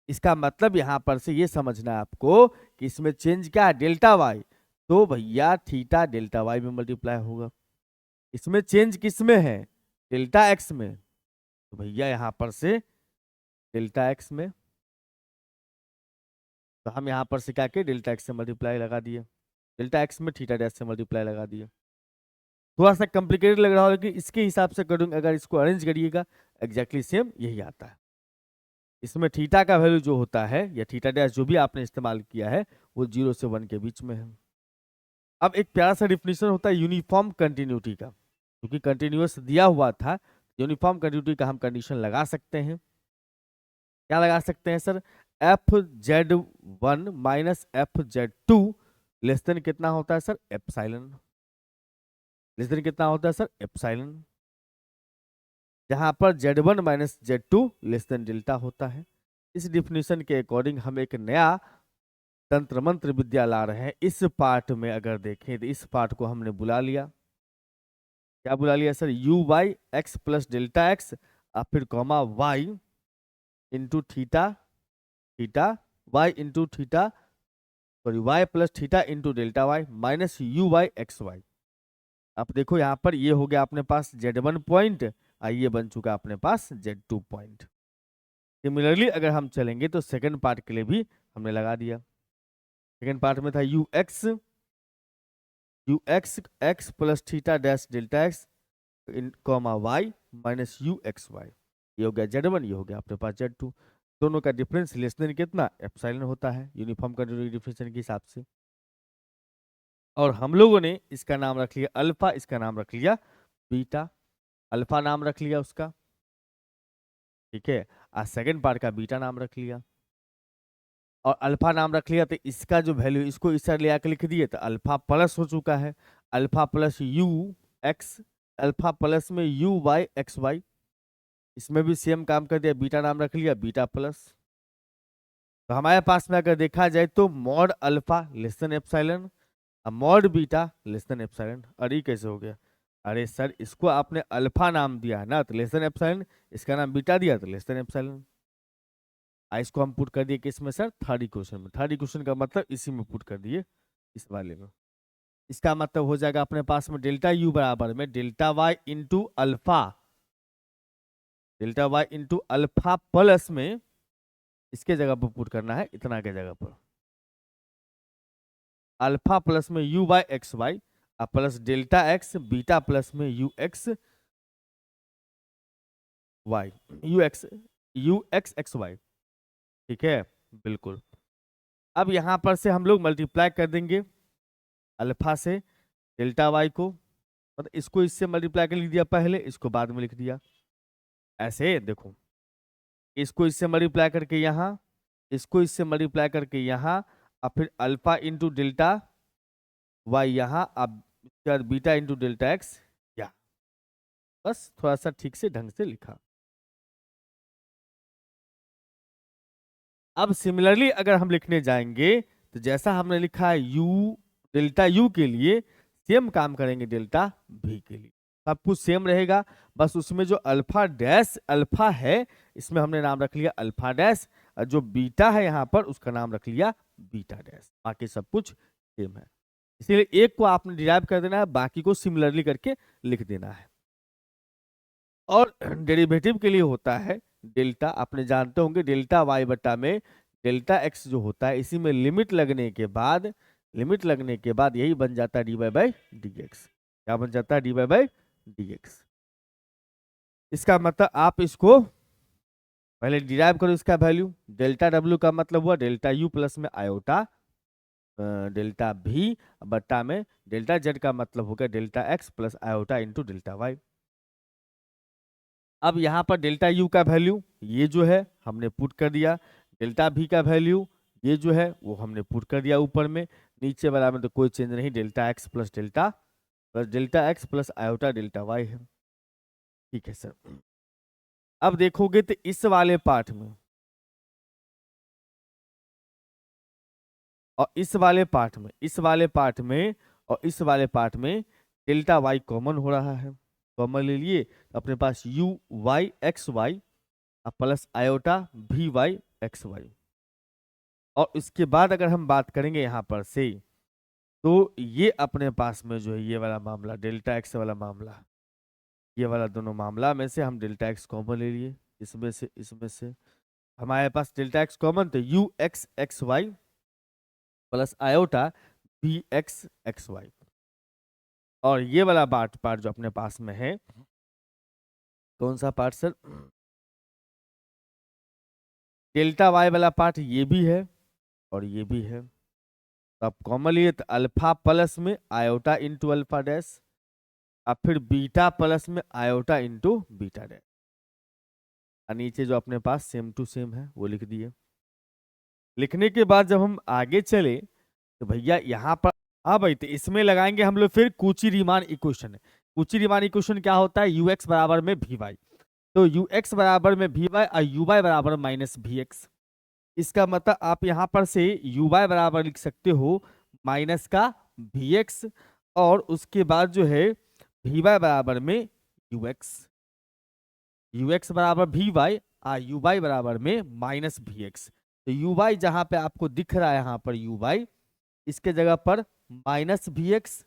Speaker 1: इसका मतलब यहाँ पर से ये समझना है आपको कि इसमें चेंज क्या है, डेल्टा वाई, तो भैया थीटा डेल्टा वाई में मल्टीप्लाई होगा। इसमें चेंज किस में है, डेल्टा एक्स में, तो भैया यहाँ पर से डेल्टा एक्स में, तो हम यहाँ पर से क्या किए डेल्टा एक्स से मल्टीप्लाई लगा दिए, डेल्टा एक्स में थीटा डैश से मल्टीप्लाई लगा दिए। थोड़ा सा कॉम्प्लिकेटेड लग रहा होगा कि इसके हिसाब से करूँगा, अगर इसको अरेंज करिएगा एग्जैक्टली सेम यही आता है। इसमें थीटा का वैल्यू जो होता है या थीटा डैश जो भी आपने इस्तेमाल किया है वो 0 से 1 के बीच में है। अब एक प्यारा सा डिफिनीशन होता है यूनिफॉर्म कंटिन्यूटी का, क्योंकि कंटिन्यूअस दिया हुआ था, यूनिफॉर्म कंटिन्यूटी का हम कंडीशन लगा सकते हैं। क्या लगा सकते हैं sir? Fz1 minus Fz2 less than कितना होता है सर? एप्सिलॉन। लेस देन कितना होता है सर? एप्सिलॉन। जहां पर Z1 minus Z2 less than delta होता है। इस डिफिनीशन के अकॉर्डिंग हम एक नया तंत्र मंत्र विद्या ला रहे हैं। इस पार्ट में अगर देखें तो इस पार्ट को हमने बुला लिया, क्या बुला लिया sir? U y x plus delta x और फिर comma y into theta, theta y into theta, sorry y plus theta into delta y minus u y x y. अब देखो यहाँ पर ये हो गया अपने पास Z1 पॉइंट और ये बन चुका अपने पास Z2 पॉइंट। सिमिलरली अगर हम चलेंगे तो सेकंड पार्ट के लिए भी हमने लगा दिया। सेकंड पार्ट में था u x x plus theta dash delta x in comma y minus u x y. ये हो गया Z1, ये हो गया अपने पास Z2। दोनों का डिफरेंस लेस देन कितना? एप्सिलॉन होता है यूनिफॉर्म कंटिन्यूटी डिफिनेशन के हिसाब से। और हम लोगों ने इसका नाम रख लिया अल्फा, इसका नाम रख लिया बीटा। अल्फा नाम रख लिया उसका, ठीक है, और सेकंड पार्ट का बीटा नाम रख लिया। और अल्फा नाम रख लिया तो इसका जो वैल्यू इसको इस तरह ले आकर लिख दिए तो अल्फा प्लस हो चुका है। Alpha plus you x, alpha plus में यू वाई एक्स वाई, इसमें भी सेम काम कर दिया, बीटा नाम रख लिया बीटा प्लस। तो हमारे पास में अगर देखा जाए तो mod alpha less than epsilon और mod beta less than epsilon. अरे ये कैसे हो गया? अरे सर इसको आपने अल्फा नाम दिया है ना तो लेस देन एप्सिलॉन, इसका नाम बीटा दिया तो लेस देन एप्सिलॉन। इसको हम पुट कर दिए किस में सर? थर्ड इक्वेशन में। थर्ड इक्वेशन का मतलब इसी में पुट कर दिए, इस वाले में। इसका मतलब हो जाएगा अपने पास में डेल्टा यू बराबर में delta y into alpha, delta y into alpha plus में इसके जगह पर पुट करना है इतना के जगह पर अल्फा प्लस में u y x y plus delta x beta plus में u x y, u x x y, ठीक है बिल्कुल। अब यहां पर से हम लोग मल्टीप्लाई कर देंगे अल्फा से डेल्टा वाई को, मतलब इसको इससे मल्टीप्लाई कर लिख दिया पहले, इसको बाद में लिख दिया। ऐसे देखो इसको इससे मल्टीप्लाई करके यहाँ, इसको इससे मल्टीप्लाई करके यहाँ, और फिर अल्फा इंटू डेल्टा वाई यहाँ, अब इसके बाद बीटा इंटू डेल्टा एक्स यहाँ। बस थोड़ा सा ठीक से ढंग से लिखा। अब सिमिलरली अगर हम लिखने जाएंगे तो जैसा हमने लिखा है यू डेल्टा यू के लिए सेम काम करेंगे डेल्टा भी के लिए, सब कुछ सेम रहेगा। बस उसमें जो अल्फा डैश अल्फा है इसमें हमने नाम रख लिया अल्फा डैश, और जो बीटा है यहाँ पर उसका नाम रख लिया बीटा डैश। बाकी सब कुछ सेम है, इसीलिए एक को आपने डिराइव कर देना है, बाकी को सिमिलरली करके लिख देना है। और डेरिवेटिव के लिए होता है डेल्टा, आपने जानते होंगे डेल्टा वाई बटा में डेल्टा एक्स जो होता है, इसी में लिमिट लगने के बाद, लिमिट लगने के बाद यही बन जाता है d y by d x. क्या बन जाता है? D y by d x. इसका मतलब आप इसको पहले डिराइव करो इसका वैल्यू। डेल्टा डब्ल्यू का मतलब हुआ डेल्टा यू प्लस में आयोटा डेल्टा भी बट्टा में डेल्टा जेड का मतलब हो गया delta x plus iota into delta y. अब यहाँ पर डेल्टा यू का वैल्यू ये जो है हमने पुट कर दिया, डेल्टा भी का वैल्यू ये जो है वो हमने पुट कर दिया ऊपर में, नीचे वाला में तो कोई चेंज नहीं, delta x plus delta x plus iota delta y है। ठीक है सर। अब देखोगे तो इस वाले पार्ट में और इस वाले पार्ट में, इस वाले पार्ट में और इस वाले पार्ट में डेल्टा वाई कॉमन हो रहा है। कॉमन ले लिए तो अपने पास u y x y plus iota v y x y. और इसके बाद अगर हम बात करेंगे यहाँ पर से तो ये अपने पास में जो है ये वाला मामला डेल्टा एक्स वाला मामला, ये वाला दोनों मामला में से हम डेल्टा एक्स कॉमन ले लिए, इसमें से हमारे पास डेल्टा एक्स कॉमन तो u x x y plus iota b x x y. और ये वाला पार्ट जो अपने पास में है, कौन सा पार्ट सर, डेल्टा वाई वाला पार्ट ये भी है और ये भी है। तो अब कॉमन लिए तो अल्फा प्लस में आयोटा इंटू अल्फा डैश, और फिर बीटा प्लस में आयोटा इंटू बीटा डैश, और नीचे जो अपने पास सेम टू सेम है वो लिख दिए। लिखने के बाद जब हम आगे चले तो भैया यहाँ पर, हाँ भाई, तो इसमें लगाएंगे हम लोग फिर कूची रीमान इक्वेशन। कूची रीमान इक्वेशन क्या होता है, यू एक्स बराबर में वी वाई, तो यू एक्स बराबर में वी वाई और यू वाई बराबर माइनस वी एक्स। इसका मतलब आप यहाँ पर से यू वाई बराबर लिख सकते हो माइनस का वी एक्स, और उसके बाद जो है वी वाई बराबर में यू एक्स बराबर वी वाई और यू वाई बराबर में माइनस वी एक्स। तो यू वाई जहाँ पे आपको दिख रहा है यहाँ पर यू वाई, इसके जगह पर माइनस वी एक्स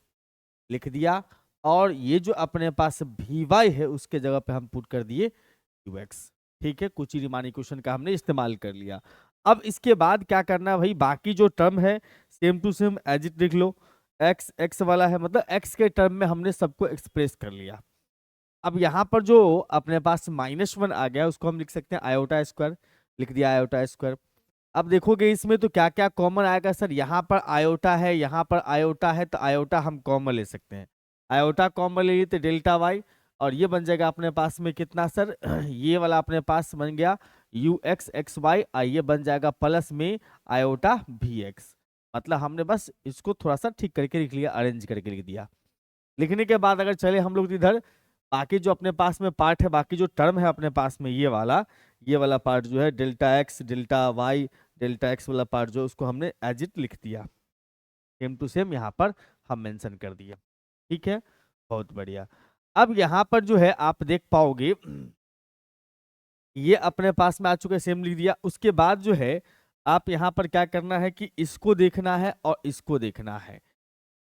Speaker 1: लिख दिया, और ये जो अपने पास वी वाई है उसके जगह पे हम पुट कर दिए यू एक्स। ठीक है, कुछ ही रीमान इक्वेशन का हमने इस्तेमाल कर लिया। अब इसके बाद क्या करना है भाई, बाकी जो टर्म है same to same as it लिख लो। एक्स एक्स वाला है, मतलब एक्स के टर्म में हमने सबको एक्सप्रेस कर लिया। अब यहाँ पर जो अपने पास -1 आ गया उसको हम लिख सकते हैं आयोटा स्क्वायर, लिख दिया आयोटा स्क्वायर। अब देखोगे इसमें तो क्या क्या कॉमन आएगा सर, यहाँ पर आयोटा है, यहाँ पर आयोटा है, तो आयोटा हम कॉमन ले सकते हैं। आयोटा कॉमन ले लिए तो डेल्टा वाई, और ये बन जाएगा अपने पास में कितना सर ये वाला अपने पास बन गया यू एक्स एक्स वाई, और ये बन जाएगा प्लस में आयोटा भी एक्स। मतलब हमने बस इसको थोड़ा सा ठीक करके लिख लिया, अरेंज करके लिख दिया। लिखने के बाद अगर चले हम लोग इधर, बाकी जो अपने पास में पार्ट है, बाकी जो टर्म है अपने पास में ये वाला पार्ट जो है delta x delta y delta x वाला पार्ट जो उसको हमने एज इट लिख दिया, सेम टू सेम यहाँ पर हम मेंशन कर दिए। ठीक है, बहुत बढ़िया। अब यहाँ पर जो है आप देख पाओगे ये अपने पास में आ चुके, सेम लिख दिया। उसके बाद जो है आप यहाँ पर क्या करना है कि इसको देखना है और इसको देखना है,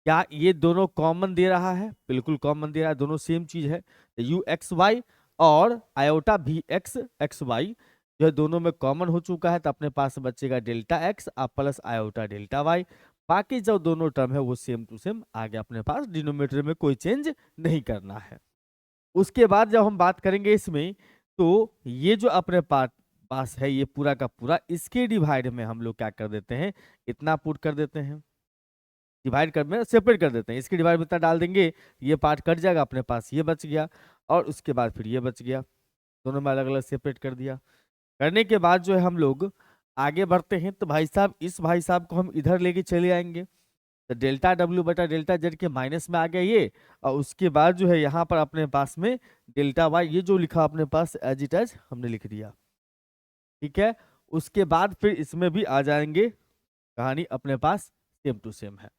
Speaker 1: क्या ये दोनों कॉमन दे रहा है, बिल्कुल कॉमन दे रहा है, दोनों सेम चीज है। यू एक्स वाई और आयोटा भी एक्स एक्स वाई जो है दोनों में कॉमन हो चुका है, तो अपने पास बचेगा delta x plus iota delta y. बाकी जो दोनों टर्म है वो सेम टू सेम आ गया अपने पास, डिनोमिनेटर में कोई चेंज नहीं करना है। उसके बाद जब हम बात करेंगे इसमें, तो ये जो अपने पास है ये पूरा का पूरा, इसके डिवाइड में हम लोग क्या कर देते हैं, इतना पुट कर देते हैं, डिवाइड कर में सेपरेट कर देते हैं। इसके डिवाइड में इतना डाल देंगे, ये पार्ट कट जाएगा, अपने पास ये बच गया, और उसके बाद फिर ये बच गया, दोनों में अलग अलग सेपरेट कर दिया। करने के बाद जो है हम लोग आगे बढ़ते हैं, तो भाई साहब इस भाई साहब को हम इधर लेके चले आएंगे, तो डेल्टा डब्ल्यू बटा डेल्टा जेड के माइनस में आ गया ये, और उसके बाद जो है यहाँ पर अपने पास में डेल्टा वाई, ये जो लिखा अपने पास एज इट एज हमने लिख दिया। ठीक है, उसके बाद फिर इसमें भी आ जाएंगे, कहानी अपने पास सेम टू सेम है।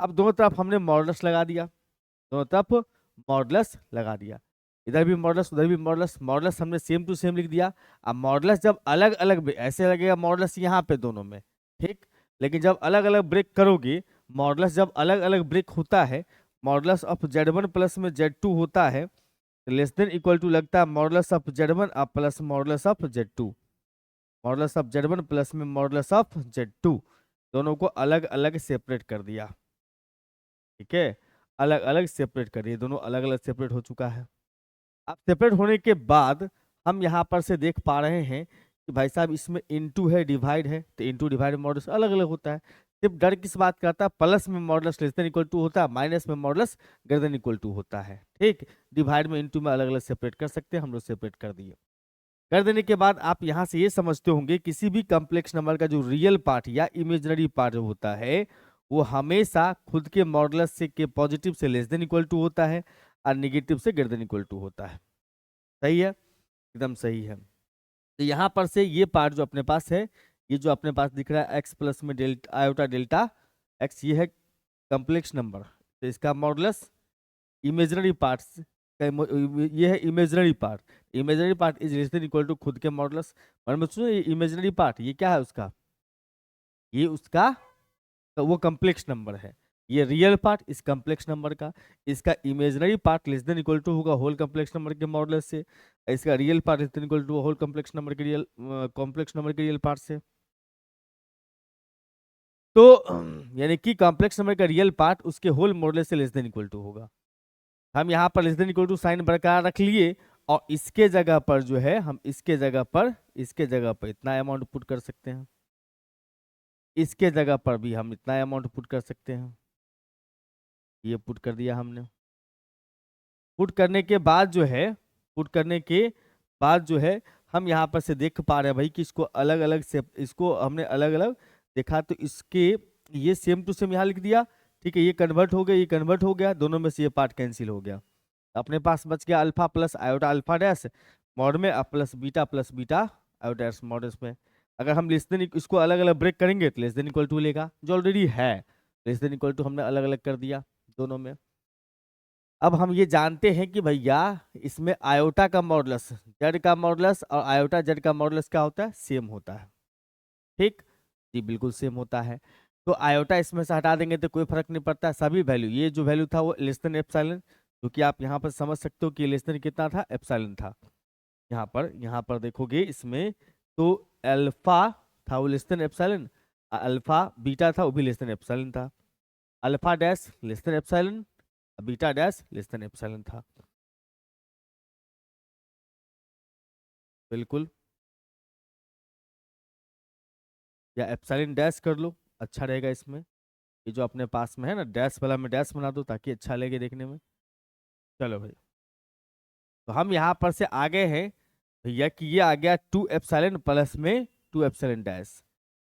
Speaker 1: अब दोनों तरफ हमने मॉडुलस लगा दिया, दोनों तरफ मॉडुलस लगा दिया, इधर भी मॉडुलस उधर भी मॉडुलस, मॉडुलस हमने सेम टू सेम लिख दिया। अब मॉडुलस जब अलग अलग ऐसे लगेगा मॉडुलस यहाँ पे दोनों में, ठीक, लेकिन जब अलग अलग ब्रेक करोगे, मॉडुलस जब अलग अलग ब्रेक होता है, मॉडुलस ऑफ Z1 प्लस में Z2 होता है, लेस देन इक्वल टू लगता है modulus of Z1 plus modulus of Z2, modulus of Z1 plus में मॉडुलस ऑफ Z2, दोनों को अलग अलग सेपरेट कर दिया। ठीक है, अलग अलग सेपरेट करिए, दोनों अलग अलग सेपरेट हो चुका है। अब सेपरेट होने के बाद हम यहाँ पर से देख पा रहे हैं कि भाई साहब इसमें इनटू है डिवाइड है, तो इनटू डिवाइड मॉडुलस अलग अलग होता है। सिर्फ डर किस बात का आता है, प्लस में modulus less than equal to होता है, माइनस में modulus greater than equal to होता है। ठीक, डिवाइड में इनटू में अलग अलग सेपरेट कर सकते हैं, हम लोग सेपरेट कर दिए। कर देने के बाद आप यहाँ से ये समझते होंगे किसी भी कॉम्प्लेक्स नंबर का जो रियल पार्ट या इमेजिनरी पार्ट होता है वो हमेशा खुद के मॉडुलस से के पॉजिटिव से लेस देन इक्वल टू होता है और नेगेटिव से ग्रेटर देन इक्वल टू होता है। सही है, एकदम सही है। तो यहाँ पर से ये पार्ट जो अपने पास है, ये जो अपने पास दिख रहा है एक्स प्लस में डेल्टा आयोटा डेल्टा एक्स, ये है कॉम्प्लेक्स नंबर, तो इसका मॉडुलस इमेजिनरी पार्ट, ये है imaginary part is less than equal to खुद के मॉडुलस। मतलब सुनो ये इमेजिनरी पार्ट ये क्या है उसका, ये उसका तो वो कॉम्प्लेक्स नंबर है। ये रियल पार्ट इस कॉम्प्लेक्स नंबर का, इसका imaginary part less than equal to होगा होल कॉम्प्लेक्स नंबर के मॉडुलस से, इसका real part less than equal to whole complex number के रियल पार्ट से। तो यानी कि कॉम्प्लेक्स नंबर का रियल पार्ट उसके होल मॉडुलस से लेस देन इक्वल टू होगा। हम यहाँ पर less than equal to sign बरकरार रख लिए और इसके जगह पर जो है हम इसके जगह पर इतना अमाउंट पुट कर सकते हैं, इसके जगह पर भी हम इतना अमाउंट पुट कर सकते हैं। ये पुट कर दिया हमने। पुट करने के बाद जो है, पुट करने के बाद जो है हम यहाँ पर से देख पा रहे हैं भाई कि इसको अलग अलग से, इसको हमने अलग अलग देखा तो इसके ये सेम टू सेम यहाँ लिख दिया, ठीक है। ये कन्वर्ट हो गया, ये कन्वर्ट हो गया, दोनों में से ये पार्ट कैंसिल हो गया। अपने पास बच गया alpha plus iota alpha dash mod में plus beta iota dash mod में। अगर हम लेस देन इसको अलग अलग ब्रेक करेंगे तो लेस देन इक्वल टू लेगा, जो ऑलरेडी है। लेस देन इक्वल टू हमने अलग अलग कर दिया दोनों में। अब हम ये जानते हैं कि भैया इसमें आयोटा का मॉडुलस जेड का मॉडुलस और आयोटा जेड का मॉडुलस क्या होता है, सेम होता है। ठीक जी, बिल्कुल सेम होता है। तो आयोटा इसमें से हटा देंगे तो कोई फर्क नहीं पड़ता, सभी वैल्यू, ये जो वैल्यू था वो लेस देन एप्सिलॉन, क्योंकि आप यहाँ पर समझ सकते हो कि लेस देन कितना था, एप्सिलॉन था। यहाँ पर देखोगे इसमें तो अल्फा था वो less than epsilon, alpha beta था वो भी लेस देन एप्सिलॉन था, alpha dash less than epsilon, beta dash less than epsilon था। बिल्कुल, या एप्सिलॉन डैश कर लो, अच्छा रहेगा इसमें। ये जो अपने पास में है ना डैश वाला, में डैश बना दो ताकि अच्छा लगे देखने में। चलो भाई, तो हम यहाँ पर से आगे हैं भैया कि ये आ गया 2 एप्सिलॉन प्लस में 2 एप्सिलॉन डैश।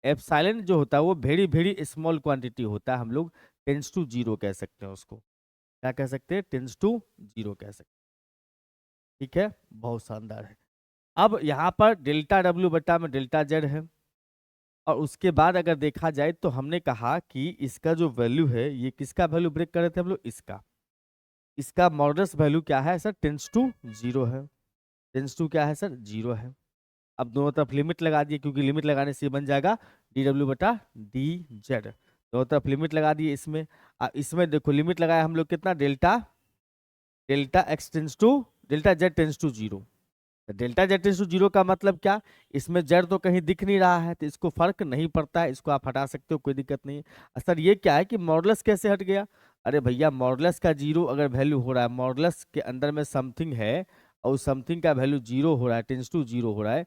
Speaker 1: एप्सिलॉन जो होता है वो वेरी वेरी स्मॉल क्वांटिटी होता है, हम लोग टेंस टू जीरो कह सकते हैं उसको। क्या कह सकते हैं, टेंस टू जीरो कह सकते हैं। ठीक है, बहुत शानदार है। अब यहाँ पर डेल्टा डब्ल्यू बटा में डेल्टा जेड है, और उसके बाद अगर देखा जाए तो हमने कहा कि इसका जो वैल्यू है, ये किसका वैल्यू ब्रेक कर रहे थे हम लोग, इसका मॉडुलस वैल्यू क्या है सर, टेंस टू जीरो है। टेंस टू क्या है सर, जीरो है। अब दोनों तरफ लिमिट लगा दिए, क्योंकि लिमिट लगाने से बन जाएगा डी डब्ल्यू बटा डी जेड। दोनों तरफ लिमिट लगा दिए इसमें। इसमें देखो लिमिट लगाया हम लोग कितना, delta x tends to delta z tends to zero. Delta z tends to zero का मतलब क्या, इसमें जेड तो कहीं दिख नहीं रहा है तो इसको फर्क नहीं पड़ता है, इसको आप हटा सकते हो, कोई दिक्कत नहीं है। सर ये क्या है कि मॉडुलस कैसे हट गया, अरे भैया मॉडुलस का जीरो अगर वैल्यू हो रहा है, मॉडुलस के अंदर में समथिंग है और समथिंग का वैल्यू जीरो हो रहा है, टेंस टू जीरो हो रहा है,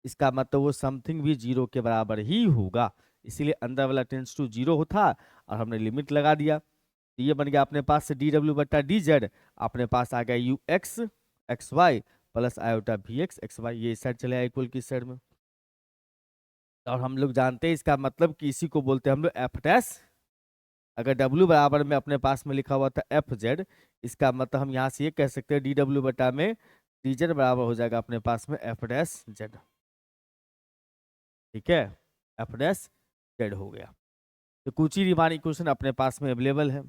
Speaker 1: इसका मतलब वो समथिंग भी जीरो के बराबर ही होगा। इसीलिए अंदर वाला टेंस टू जीरो होता और हमने लिमिट लगा दिया। तो ये बन गया अपने पास से डी डब्ल्यू बटा डी जेड, अपने पास आ गया u x x y plus iota भी एक्स एक्स वाई, ये इस साइड चले आया इक्वल की साइड में। और हम लोग जानते हैं इसका मतलब कि इसी को बोलते हैं हम लोग एफ डैश। अगर डब्ल्यू बराबर में अपने पास में लिखा हुआ था एफ जेड, इसका मतलब हम यहाँ से ये कह सकते हैं डी डब्ल्यू बटा में डी जेड बराबर हो जाएगा अपने पास में एफ डैश जेड। ठीक है, एफ डैश जेड हो गया। तो कुची रीमान इक्वेशन अपने पास में अवेलेबल है।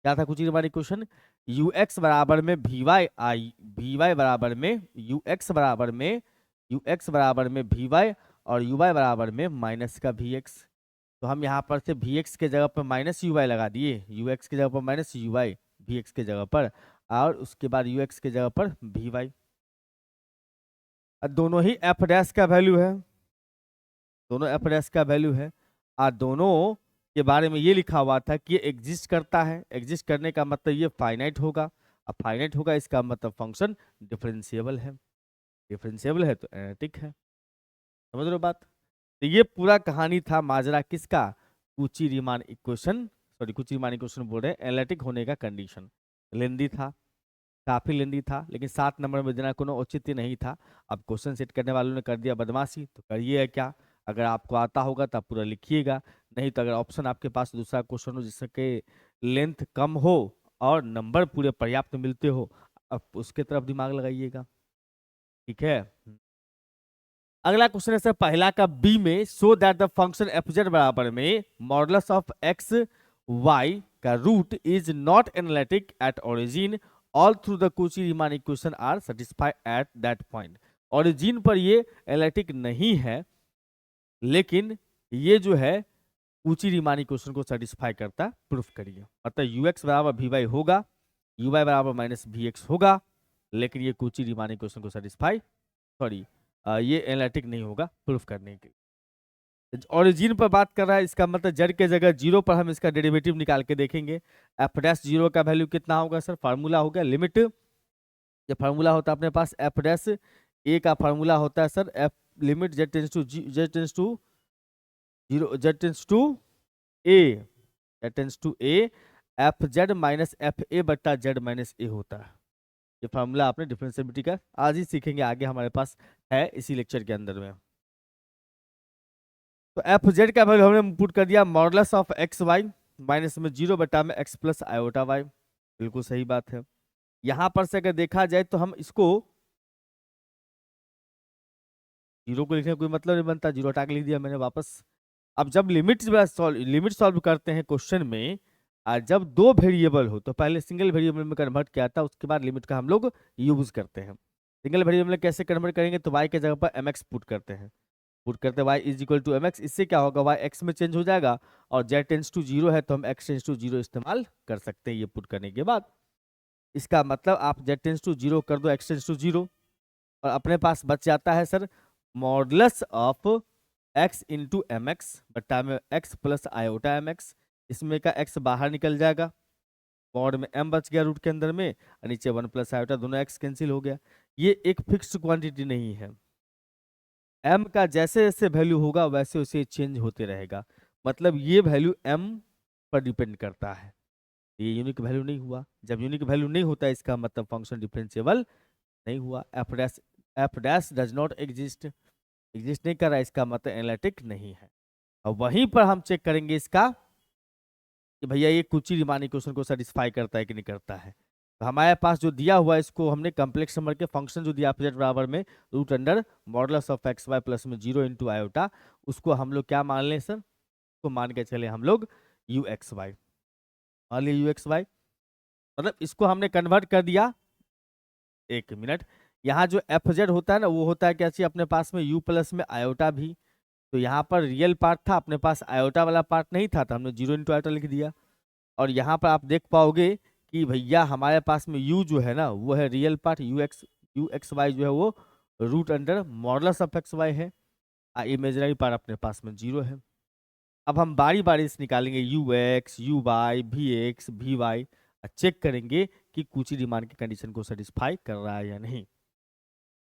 Speaker 1: क्या था कुची रीमान इक्वेशन, यू एक्स बराबर में v y i, v y बराबर में यू एक्स बराबर में वी वाई और यू वाई बराबर में माइनस का वी एक्स। तो हम यहाँ पर से वी एक्स के जगह पर माइनस यू वाई लगा दिए, यू एक्स के जगह पर minus u y v x के जगह पर, और उसके बाद यू एक्स के जगह पर वी वाई। दोनों ही एफ डैश का वैल्यू है, दोनों एफ डैश का वैल्यू है, और दोनों के बारे में ये लिखा हुआ था कि ये एग्जिस्ट करता है। एग्जिस्ट करने का मतलब ये फाइनाइट होगा, अब फाइनाइट होगा इसका मतलब फंक्शन डिफरेंशिएबल है, डिफरेंशिएबल है तो एनालिटिक है। समझ रहे हो बात। तो ये पूरा कहानी था माजरा किसका, Cauchy Riemann equation, sorry Cauchy Riemann equation बोल रहे हैं, एनालिटिक होने का कंडीशन। लेंदी था, काफी लेंदी था, लेकिन 7 नंबर में देना कोनो औचित्य नहीं था। अब क्वेश्चन सेट करने वालों ने कर दिया बदमाशी, तो करिए क्या, अगर आपको आता होगा तो आप पूरा लिखिएगा, नहीं तो अगर ऑप्शन आपके पास दूसरा क्वेश्चन हो जिसके लेंथ कम हो और नंबर पूरे पर्याप्त मिलते हो, अब उसके तरफ दिमाग लगाइएगा। ठीक है, अगला क्वेश्चन है सर पहला का बी में, so that the function f z बराबर में मॉडुलस ऑफ एक्स वाई का root is not analytic at origin, although the Cauchy Riemann equation are satisfied at that point. Origin पर ये एनालिटिक नहीं है, लेकिन ये जो है कुची रीमान इक्वेशन को सेटिस्फाई करता, प्रूफ करिए। मतलब यू एक्स बराबर वी वाई होगा, यू वाई बराबर माइनस वी एक्स होगा, लेकिन ये कुची रीमान इक्वेशन को सेटिस्फाई, सॉरी ये एनालिटिक नहीं होगा, प्रूफ करने के लिए। ओरिजिन पर बात कर रहा है, इसका मतलब जेड के जगह जीरो पर हम इसका डेरिवेटिव निकाल के देखेंगे। एफ डैश जीरो का वैल्यू कितना होगा सर, फार्मूला हो गया लिमिट, ये फार्मूला होता है अपने पास एफ डैश ए का फार्मूला होता है sir f limit z tends to zero z tends to a z tends to a f z minus f a बट्टा जेड माइनस ए होता है। ये फार्मूला आपने डिफरेंशिएबिलिटी का आज ही सीखेंगे, आगे हमारे पास है इसी लेक्चर के अंदर में। तो एफ जेड का वैल्यू हमने पुट कर दिया modulus of x y minus में जीरो बटा में एक्स प्लस आयोटा वाई, बिल्कुल सही बात है। यहां पर से अगर देखा जाए तो हम इसको जीरो को लिखने का कोई मतलब नहीं बनता, जीरो हटा के लिख दिया मैंने वापस। अब जब लिमिट सॉल्व करते हैं क्वेश्चन में, जब दो वेरिएबल हो तो पहले सिंगल वेरिएबल में कन्वर्ट किया था, उसके बाद लिमिट का हम लोग यूज करते हैं। सिंगल वेरिएबल में कैसे कन्वर्ट करेंगे, तो y के जगह पर mx पुट करते हैं, y is equal to mx। इससे क्या होगा, y x में चेंज हो जाएगा और z टेंस टू जीरो है तो हम x टेंस टू जीरो इस्तेमाल कर सकते हैं। ये पुट करने के बाद इसका मतलब आप z टेंस टू जीरो कर दो, x टेंस टू जीरो, और अपने पास बच जाता है sir modulus of x into m x बट्टा में x plus iota m x. इसमें का x बाहर निकल जाएगा, मॉड में m बच गया रूट के अंदर में, और नीचे 1 प्लस आयोटा, दोनों x कैंसिल हो गया। ये एक फिक्स्ड क्वांटिटी नहीं है, m का जैसे जैसे वैल्यू होगा वैसे वैसे चेंज होते रहेगा, मतलब ये वैल्यू m पर डिपेंड करता है। ये यूनिक वैल्यू नहीं हुआ, जब यूनिक वैल्यू नहीं होता इसका मतलब फंक्शन डिफरेंशिएबल नहीं हुआ। F dash does not exist नहीं कर रहा, इसका मतलब एनालिटिक नहीं है। और वहीं पर हम चेक करेंगे इसका कि भैया ये कुची रीमान इक्वेशन को सेटिस्फाई करता है कि नहीं करता है। तो हमारे पास जो दिया हुआ है इसको हमने कम्प्लेक्स नंबर के फंक्शन जो दिया जेड बराबर में root under modulus of x y plus में जीरो इंटू आयोटा, उसको हम लोग क्या मान लें सर, उसको मान के चले हम लोग यू एक्स वाई, मान लिया यू एक्स वाई, मतलब इसको हमने कन्वर्ट कर दिया। एक मिनट, यहाँ जो एफ जेड होता है ना, वो होता है क्या चाहिए अपने पास में यू प्लस में आयोटा भी, तो यहाँ पर रियल पार्ट था, अपने पास आयोटा वाला पार्ट नहीं था, तो हमने जीरो इंटू आयोटा लिख दिया। और यहाँ पर आप देख पाओगे कि भैया हमारे पास में u जो है ना वो है real part, u x y जो है वो root under modulus of x y है, इमेजिनरी पार्ट अपने पास में जीरो है। अब हम बारी बारी से निकालेंगे u x u y v x v y, check करेंगे कि कुची रीमान की कंडीशन को सेटिस्फाई कर रहा है या नहीं।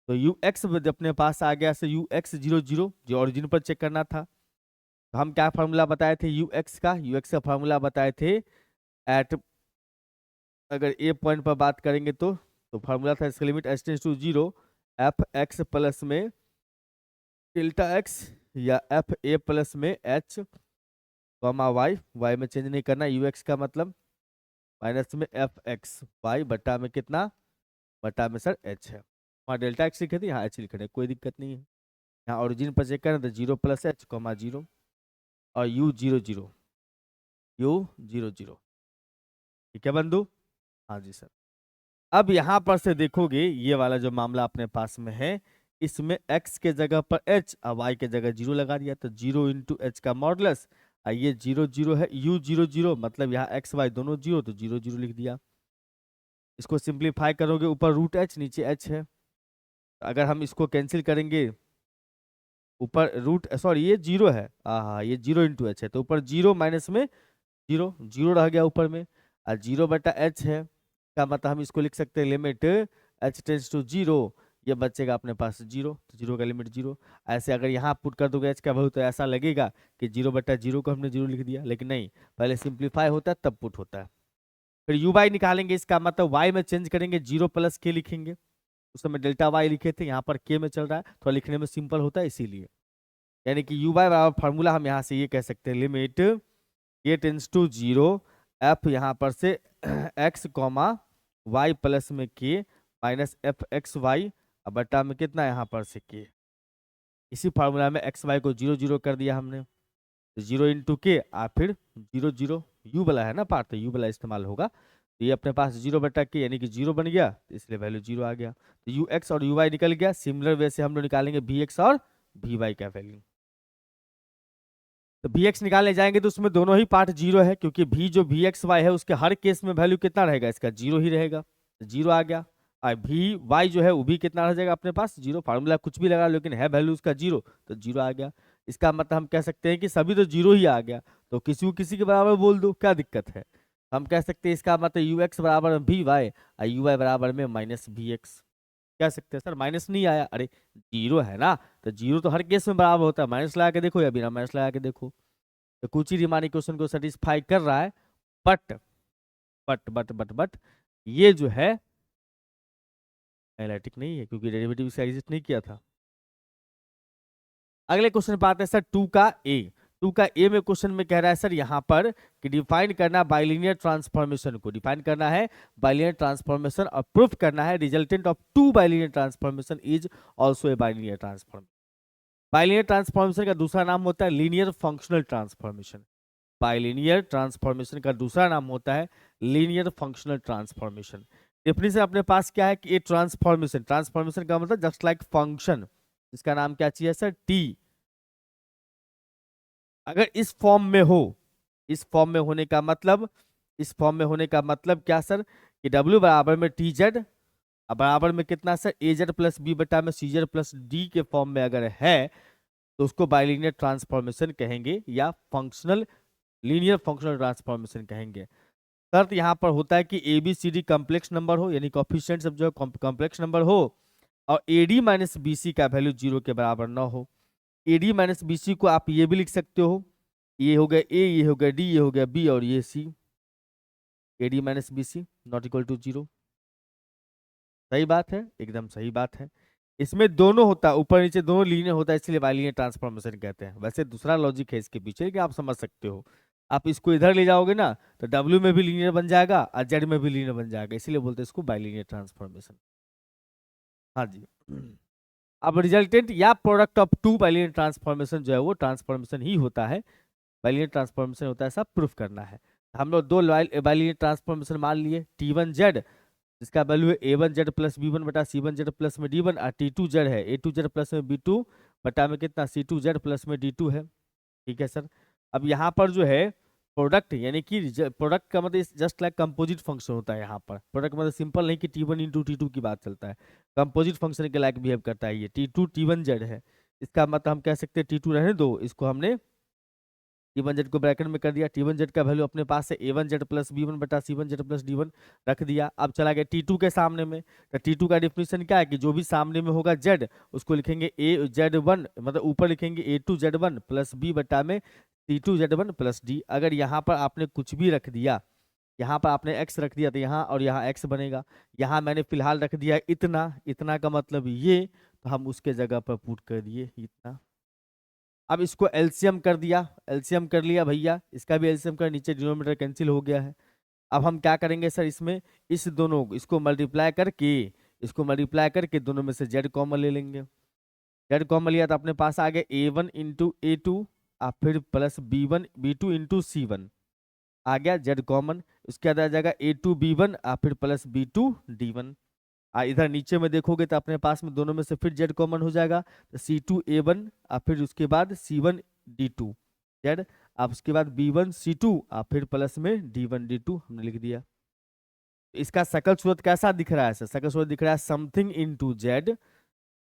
Speaker 1: तो यू एक्स अपने पास आ गया से यू एक्स जीरो जीरो, जो ओरिजिन पर चेक करना था। तो हम क्या फार्मूला बताए थे यू एक्स का फार्मूला बताए थे एट, अगर ए पॉइंट पर बात करेंगे तो फार्मूला था इसका limit h tends to zero f x plus में डेल्टा एक्स या एफ ए प्लस में एच कॉमा वाई, वाई में चेंज नहीं करना, यू एक्स का मतलब माइनस में एफ एक्स वाई बटा में कितना, बटा में सर एच है, वहाँ डेल्टा एक्स लिखे थे यहाँ एच लिखे थे, कोई दिक्कत नहीं है। यहाँ ओरिजिन पर चेक करना तो zero plus H comma zero और यू जीरो जीरो, ठीक है बंधु। हाँ जी सर। अब यहाँ पर से देखोगे ये वाला जो मामला अपने पास में है, इसमें x के जगह पर h और y के जगह जीरो लगा दिया, तो जीरो इंटू एच का मॉडुलस, ये जीरो जीरो है, u जीरो जीरो मतलब यहाँ x y दोनों जीरो, तो जीरो जीरो लिख दिया। इसको सिंप्लीफाई करोगे ऊपर रूट h नीचे h है, अगर हम इसको कैंसिल करेंगे ऊपर रूट सॉरी ये जीरो है, हाँ ये जीरो इंटू एच है, तो ऊपर जीरो माइनस में जीरो, जीरो रह गया ऊपर में, और जीरो बटा एच है, का मतलब हम इसको लिख सकते हैं limit h tends to zero, ये बचेगा अपने पास जीरो, तो जीरो का लिमिट जीरो। ऐसे अगर यहाँ पुट कर दोगे एच का वैल्यू तो ऐसा लगेगा कि जीरो बटा जीरो को हमने जीरो लिख दिया, लेकिन नहीं, पहले सिंप्लीफाई होता है तब पुट होता है। फिर यू वाई निकालेंगे, इसका मतलब वाई में चेंज करेंगे, जीरो प्लस के लिखेंगे, उस समय डेल्टा वाई लिखे थे, यहाँ पर के में चल रहा है, थोड़ा लिखने में सिंपल होता है इसीलिए, यानी कि यू वाई बराबर फार्मूला हम यहाँ से ये कह सकते हैं limit a tends to zero f यहाँ पर से एक्स कॉमा वाई प्लस में के माइनस एफ एक्स वाई बटा में कितना यहाँ पर से के, इसी फार्मूला में एक्स वाई को जीरो जीरो कर दिया हमने, तो जीरो इंटू के फिर जीरो जीरो, यू वाला है ना पार्ट तो यू वाला इस्तेमाल होगा, तो ये अपने पास जीरो बटा के यानी कि जीरो बन गया, तो इसलिए वैल्यू जीरो आ गया, तो यू एक्स और यू वाई निकल गया। सिमिलर वे से हम लोग निकालेंगे वी एक्स और वी वाई का वैल्यू, तो वी एक्स निकालने जाएंगे तो उसमें दोनों ही पार्ट जीरो है, क्योंकि भी जो वी एक्स वाई है उसके हर केस में वैल्यू कितना रहेगा, इसका जीरो ही रहेगा, तो जीरो आ गया। और वी वाई जो है वो भी कितना रह जाएगा अपने पास जीरो, फार्मूला कुछ भी लगा लेकिन है वैल्यू उसका जीरो, तो जीरो आ गया। इसका मतलब हम कह सकते हैं कि सभी तो जीरो ही आ गया, तो किसी को किसी के बराबर बोल दो, क्या दिक्कत है। हम कह सकते हैं इसका मतलब यू एक्स बराबर में वी वाई और यू वाई बराबर में माइनस वी एक्स। कह सकते हैं सर माइनस नहीं आया, अरे जीरो है ना, तो जीरो तो हर केस में बराबर होता है, माइनस लगा के देखो या बिना माइनस लगा के देखो, तो कुछ ही रीमानी क्वेश्चन को सेटिस्फाई कर रहा है। बट बट ये जो है एनालिटिक नहीं है, क्योंकि डेरिवेटिव इसका एग्जिस्ट नहीं किया था। अगले क्वेश्चन पे आते हैं सर 2 का ए। 2 का ए में क्वेश्चन में कह रहा है सर यहाँ पर कि डिफाइन करना बाइलिनियर ट्रांसफॉर्मेशन को, डिफाइन करना है बाइलिनियर ट्रांसफॉर्मेशन और प्रूफ करना है resultant of two bilinear transformation is also a bilinear transformation. Bilinear transformation का दूसरा नाम होता है linear functional transformation. Bilinear transformation का दूसरा नाम होता है लीनियर फंक्शनल ट्रांसफॉर्मेशन। डेफिनेशन अपने पास क्या है कि ये ट्रांसफॉर्मेशन, ट्रांसफॉर्मेशन का मतलब जस्ट लाइक फंक्शन, इसका नाम क्या चाहिए सर टी। अगर इस फॉर्म में हो, इस फॉर्म में होने का मतलब, इस फॉर्म में होने का मतलब क्या सर कि W बराबर में टी जेड बराबर में कितना सर ए जेड प्लस बी बटा में सी जेड प्लस डी के फॉर्म में अगर है तो उसको बाइलिनियर ट्रांसफॉर्मेशन कहेंगे या फंक्शनल लीनियर फंक्शनल ट्रांसफॉर्मेशन कहेंगे। शर्त यहाँ पर होता है कि a B C d complex number हो, यानी कोएफिशिएंट सब जो है कॉम्प्लेक्स नंबर हो, और a d minus b c का वैल्यू जीरो के बराबर ना हो। A d minus b c को आप ये भी लिख सकते हो, ये हो गया ए, ये हो गया डी, ये हो गया बी और ये c. A d minus b c not equal to zero. सही बात है, एकदम सही बात है। इसमें दोनों होता है, ऊपर नीचे दोनों लीनियर होता है, इसलिए बाइलिनियर ट्रांसफॉर्मेशन कहते हैं। वैसे दूसरा लॉजिक है इसके पीछे कि आप समझ सकते हो, आप इसको इधर ले जाओगे ना तो W में भी लीनियर बन जाएगा और Z में भी लीनियर बन जाएगा, इसीलिए बोलते हैं इसको बाइलिनियर ट्रांसफॉर्मेशन। हाँ जी। अब रिजल्टेंट या product of two bilinear transformation जो है वो ट्रांसफॉर्मेशन ही होता है, बाइलिनियर ट्रांसफॉर्मेशन होता है, सब प्रूफ करना है। हम लोग दो बाइलिनियर ट्रांसफॉर्मेशन मान लिए T1Z जिसका वैल्यू है A1Z प्लस B1 बटा C1Z प्लस में D1 और T2Z है A2Z प्लस में B2 बटा में कितना C2Z प्लस में D2 है। ठीक है सर। अब यहाँ पर जो है प्रोडक्ट, यानी कि प्रोडक्ट का मतलब जस्ट लाइक कंपोजिट फंक्शन होता है। यहाँ पर प्रोडक्ट मतलब सिंपल नहीं कि T1 इंटू T2 की बात चलता है, कंपोजिट फंक्शन के लायक बिहेव करता है। ये T2 T1Z है, इसका मतलब हम कह सकते हैं T2 रहने दो, इसको हमने T1Z को ब्रैकेट में कर दिया। T1Z का वैल्यू अपने पास है A1Z प्लस B1 बटा C1Z प्लस D1 रख दिया। अब चला गया T2 के सामने में, तो T2 का डिफिनेशन क्या है कि जो भी सामने में होगा Z उसको लिखेंगे AZ1, मतलब ऊपर लिखेंगे A2Z1 प्लस B बटा में C2Z1 प्लस D। अगर यहाँ पर आपने कुछ भी रख दिया, यहाँ पर आपने x रख दिया तो यहाँ और यहाँ x बनेगा। यहाँ मैंने फिलहाल रख दिया इतना, इतना का मतलब ये, तो हम उसके जगह पर पुट कर दिए इतना। अब इसको एलसीएम कर दिया, एलसीएम कर लिया भैया, इसका भी एलसीएम कर, नीचे डिनोमिनेटर कैंसिल हो गया है। अब हम क्या करेंगे सर, इसमें इस दोनों इसको मल्टीप्लाई करके, इसको मल्टीप्लाई करके दोनों में से जेड कॉमन ले लेंगे। जेड कॉमन लिया तो अपने पास आ गया A1 इंटू A2 और फिर plus B1 B2 into C1 आ गया जेड कॉमन। उसके बाद आ जाएगा A2 B1 और फिर प्लस B2 D1। इधर नीचे में देखोगे तो अपने पास में दोनों में से फिर जेड कॉमन हो जाएगा, तो C2A1 और फिर उसके बाद C1D2 जेड, अब उसके बाद B1C2 और फिर प्लस में D1D2 हमने लिख दिया। तो इसका सकल सूरत कैसा दिख रहा है सर, सकल सूरत दिख रहा है समथिंग इंटू जेड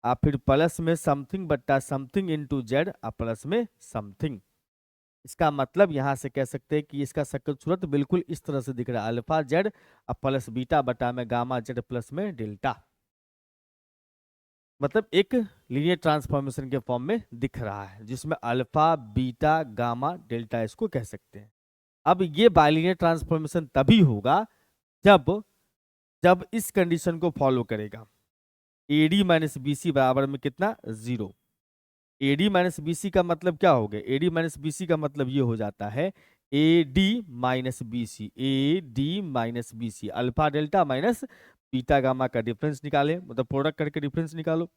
Speaker 1: और फिर प्लस में समथिंग बट्टा समथिंग इंटू जेड और प्लस में समथिंग। इसका मतलब यहां से कह सकते हैं कि इसका सकल सूरत बिल्कुल इस तरह से दिख रहा है, अल्फा जेड और प्लस बीटा बटा में गामा जेड प्लस में डेल्टा, मतलब एक लीनियर ट्रांसफॉर्मेशन के फॉर्म में दिख रहा है, जिसमें अल्फा बीटा गामा डेल्टा इसको कह सकते हैं। अब ये बाइलिनियर ट्रांसफॉर्मेशन तभी होगा जब जब इस कंडीशन को फॉलो करेगा, AD माइनस BC बराबर में कितना, 0। AD माइनस BC का मतलब क्या हो गया, AD माइनस BC का मतलब ये हो जाता है AD minus BC, AD minus BC alpha delta minus beta gamma का डिफरेंस निकाले, मतलब प्रोडक्ट करके डिफरेंस निकालो।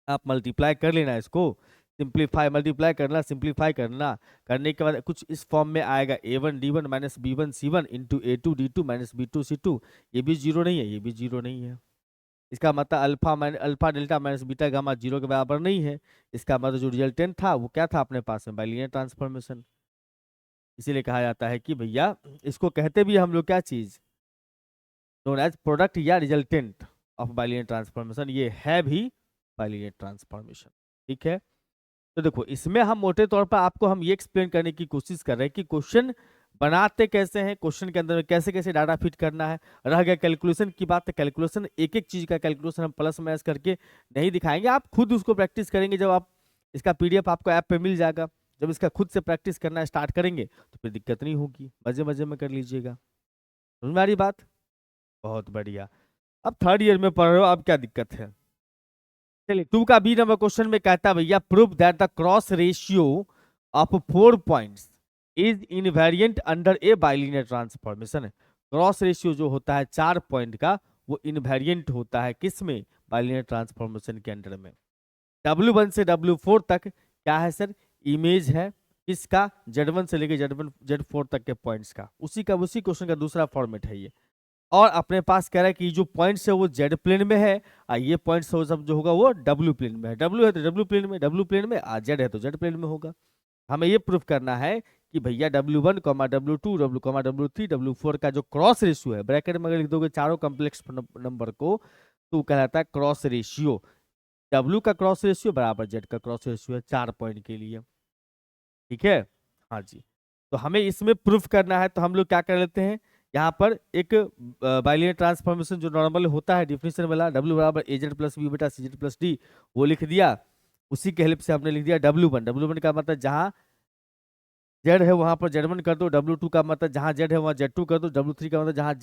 Speaker 1: आप मल्टीप्लाई कर लेना इसको, सिंप्लीफाई, मल्टीप्लाई करना सिंप्लीफाई करना, करने के बाद कुछ इस फॉर्म में आएगा A1 D1 minus B1 C1 into A2 D2 minus B2 C2। ये भी जीरो नहीं है, ये भी जीरो नहीं है। इसका मतलब alpha delta minus beta gamma zero के बराबर नहीं है। इसका मतलब जो रिजल्टेंट था वो क्या था अपने पास में, बाइलिनियर ट्रांसफॉर्मेशन। इसीलिए कहा जाता है कि भैया इसको कहते भी हम लोग क्या चीज, नोन एज प्रोडक्ट या रिजल्टेंट ऑफ बाइलिनियर ट्रांसफॉर्मेशन, ये है भी बाइलिनियर ट्रांसफॉर्मेशन। ठीक है। तो देखो इसमें हम मोटे तौर पर आपको हम ये एक्सप्लेन करने की कोशिश कर रहे हैं कि क्वेश्चन बनाते कैसे हैं, क्वेश्चन के अंदर में कैसे कैसे डाटा फिट करना है। रह गया कैलकुलेशन की बात, तो कैलकुलेशन एक एक चीज का कैलकुलेशन हम प्लस माइनस करके नहीं दिखाएंगे, आप खुद उसको प्रैक्टिस करेंगे। जब आप इसका पीडीएफ आपको ऐप पे मिल जाएगा, जब इसका खुद से प्रैक्टिस करना स्टार्ट करेंगे तो फिर दिक्कत नहीं होगी, मजे मजे में कर लीजिएगा। समझ में आ रही बात? बहुत बढ़िया। अब थर्ड ईयर में पढ़ रहे हो, अब क्या दिक्कत है। चलिए 2 का बी नंबर क्वेश्चन में कहता है भैया prove that the cross ratio of 4 points is invariant under A bilinear transformation. Cross ratio जो होता है 4 पॉइंट का, वो इनवेरिएंट होता है किसमें? बाइलिनियर ट्रांसफॉर्मेशन के अंडर में। W1 से W4 तक क्या है सर? इमेज है किसका? Z1 से लेके Z4 तक के पॉइंट्स का। उसी क्वेश्चन का दूसरा फॉर्मेट है ये। और अपने पास कह रहा है कि जो पॉइंट्स है वो जेड प्लेन में है, और ये पॉइंट्स हो सब जो होगा वो डब्ल्यू प्लेन में है। डब्ल्यू है तो डब्ल्यू प्लेन में, डब्ल्यू प्लेन में, और जेड है तो जेड प्लेन में होगा। हमें ये प्रूफ करना है कि भैया W1, W2, W3, W4 का जो क्रॉस रेशियो है, ब्रैकेट में अगर लिख दोगे चारों कॉम्प्लेक्स नंबर को, तो कहलाता है क्रॉस रेशियो। W का क्रॉस रेशियो बराबर जेड का क्रॉस रेशियो है 4 पॉइंट के लिए। ठीक है, हाँ जी। तो हमें इसमें प्रूफ करना है, तो हम लोग क्या कर लेते हैं, यहाँ पर एक बाइलिनियर ट्रांसफॉर्मेशन जो नॉर्मल होता है डिफिनेशन वाला, W बराबर AZ प्लस बी बेटा CZ प्लस डी, वो लिख दिया। उसी के हेल्प से हमने लिख दिया W1। W1 का मतलब जहाँ Z है वहां पर Z1 कर दो। W2 का मतलब जहाँ Z है वहाँ Z2 कर दो। W3 का मतलब जहाँ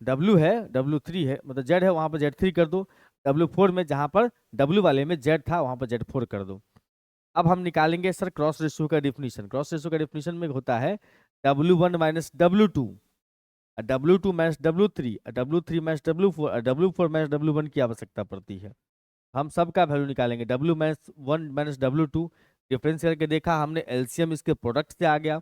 Speaker 1: W है, W3 है मतलब Z है वहां पर Z3 कर दो। W4 में जहाँ पर W वाले में Z था वहां पर Z4 कर दो। अब हम निकालेंगे सर क्रॉस रेशियो का डिफिनीशन। क्रॉस रेशियो का डिफिनीशन में होता है W1 minus W2, W2 minus W3, W3 minus W4, W4 minus W1 की आवश्यकता पड़ती है। हम सबका वैल्यू निकालेंगे। W minus 1 minus W2 difference करके देखा हमने, एलसीएम इसके प्रोडक्ट से आ गया।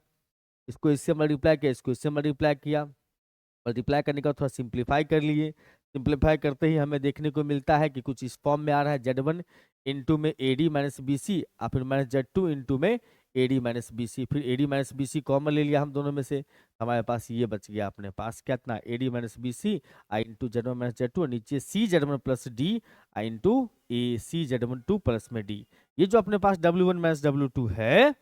Speaker 1: इसको इससे मल्टीप्लाई किया, इसको इससे मल्टीप्लाई किया। मल्टीप्लाई करने का थोड़ा सिंप्लीफाई कर लिए। सिंप्लीफाई करते ही हमें देखने को मिलता है कि कुछ इस फॉर्म में आ रहा है, Z1 इंटू में AD माइनस BC, और फिर माइनस Z2 इंटू में AD माइनस BC, फिर AD माइनस BC कॉमन ले लिया हम दोनों में से, हमारे पास ये बच गया अपने पास कितना, AD माइनस BC आई इंटू Z1 माइनस Z2, और नीचे CZ1 प्लस D आई इंटू CZ12 प्लस में D। ये जो अपने पास W1 माइनस W2 है,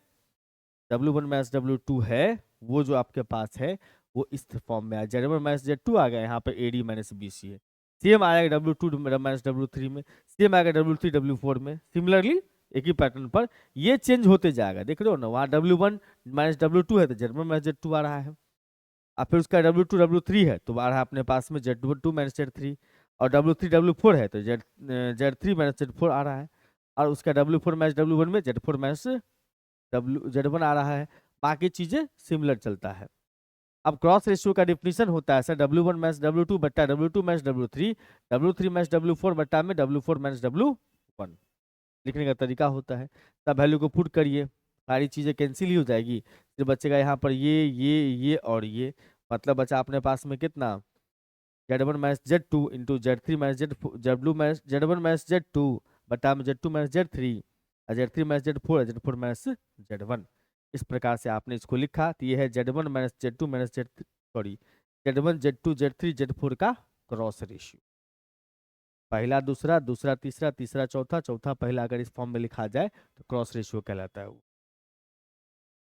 Speaker 1: W1 माइनस W2 है, वो जो आपके पास है वो इस फॉर्म में आ, Z1 माइनस Z2 आ गया, यहाँ पे AD माइनस BC है। सेम आएगा W2 माइनस W3 में, सेम आएगा W3 W4 में। सिमिलरली एक ही पैटर्न पर ये चेंज होते जाएगा, देख रहे हो ना, वहाँ W1 माइनस W2 है तो Z1 माइनस Z2 आ रहा है, और फिर उसका W2 W3 है तो आ रहा है अपने पास में Z2 माइनस Z3, और W3 W4 है तो Z3 माइनस Z4 आ रहा है, और उसका W4 माइनस W1 में Z4 माइनस Z1 आ रहा है। बाकी चीजें सिमिलर चलता है। अब क्रॉस रेशियो का डिफिनीशन होता है सर W1 माइनस W2 बट्टा W2 minus W3, W3 minus W4 बट्टा में W4 माइनस W1। लिखने का तरीका होता है। तब वैल्यू को पुट करिए, सारी चीजें कैंसिल ही हो जाएगी, फिर बचेगा यहाँ पर ये और ये, मतलब बचा अपने पास में कितना, Z1 minus Z2 into Z3 minus Z1 minus Z2 बट्टा में Z2 minus Z3, Z3 minus Z4, Z4 minus Z1। इस प्रकार से आपने इसको लिखा, तो ये है Z1 minus Z2 minus Z1 Z2 Z3 Z4 का क्रॉस रेशियो। पहला दूसरा, दूसरा तीसरा, तीसरा चौथा, चौथा पहला अगर इस फॉर्म में लिखा जाए तो क्रॉस रेशियो कहलाता है वो।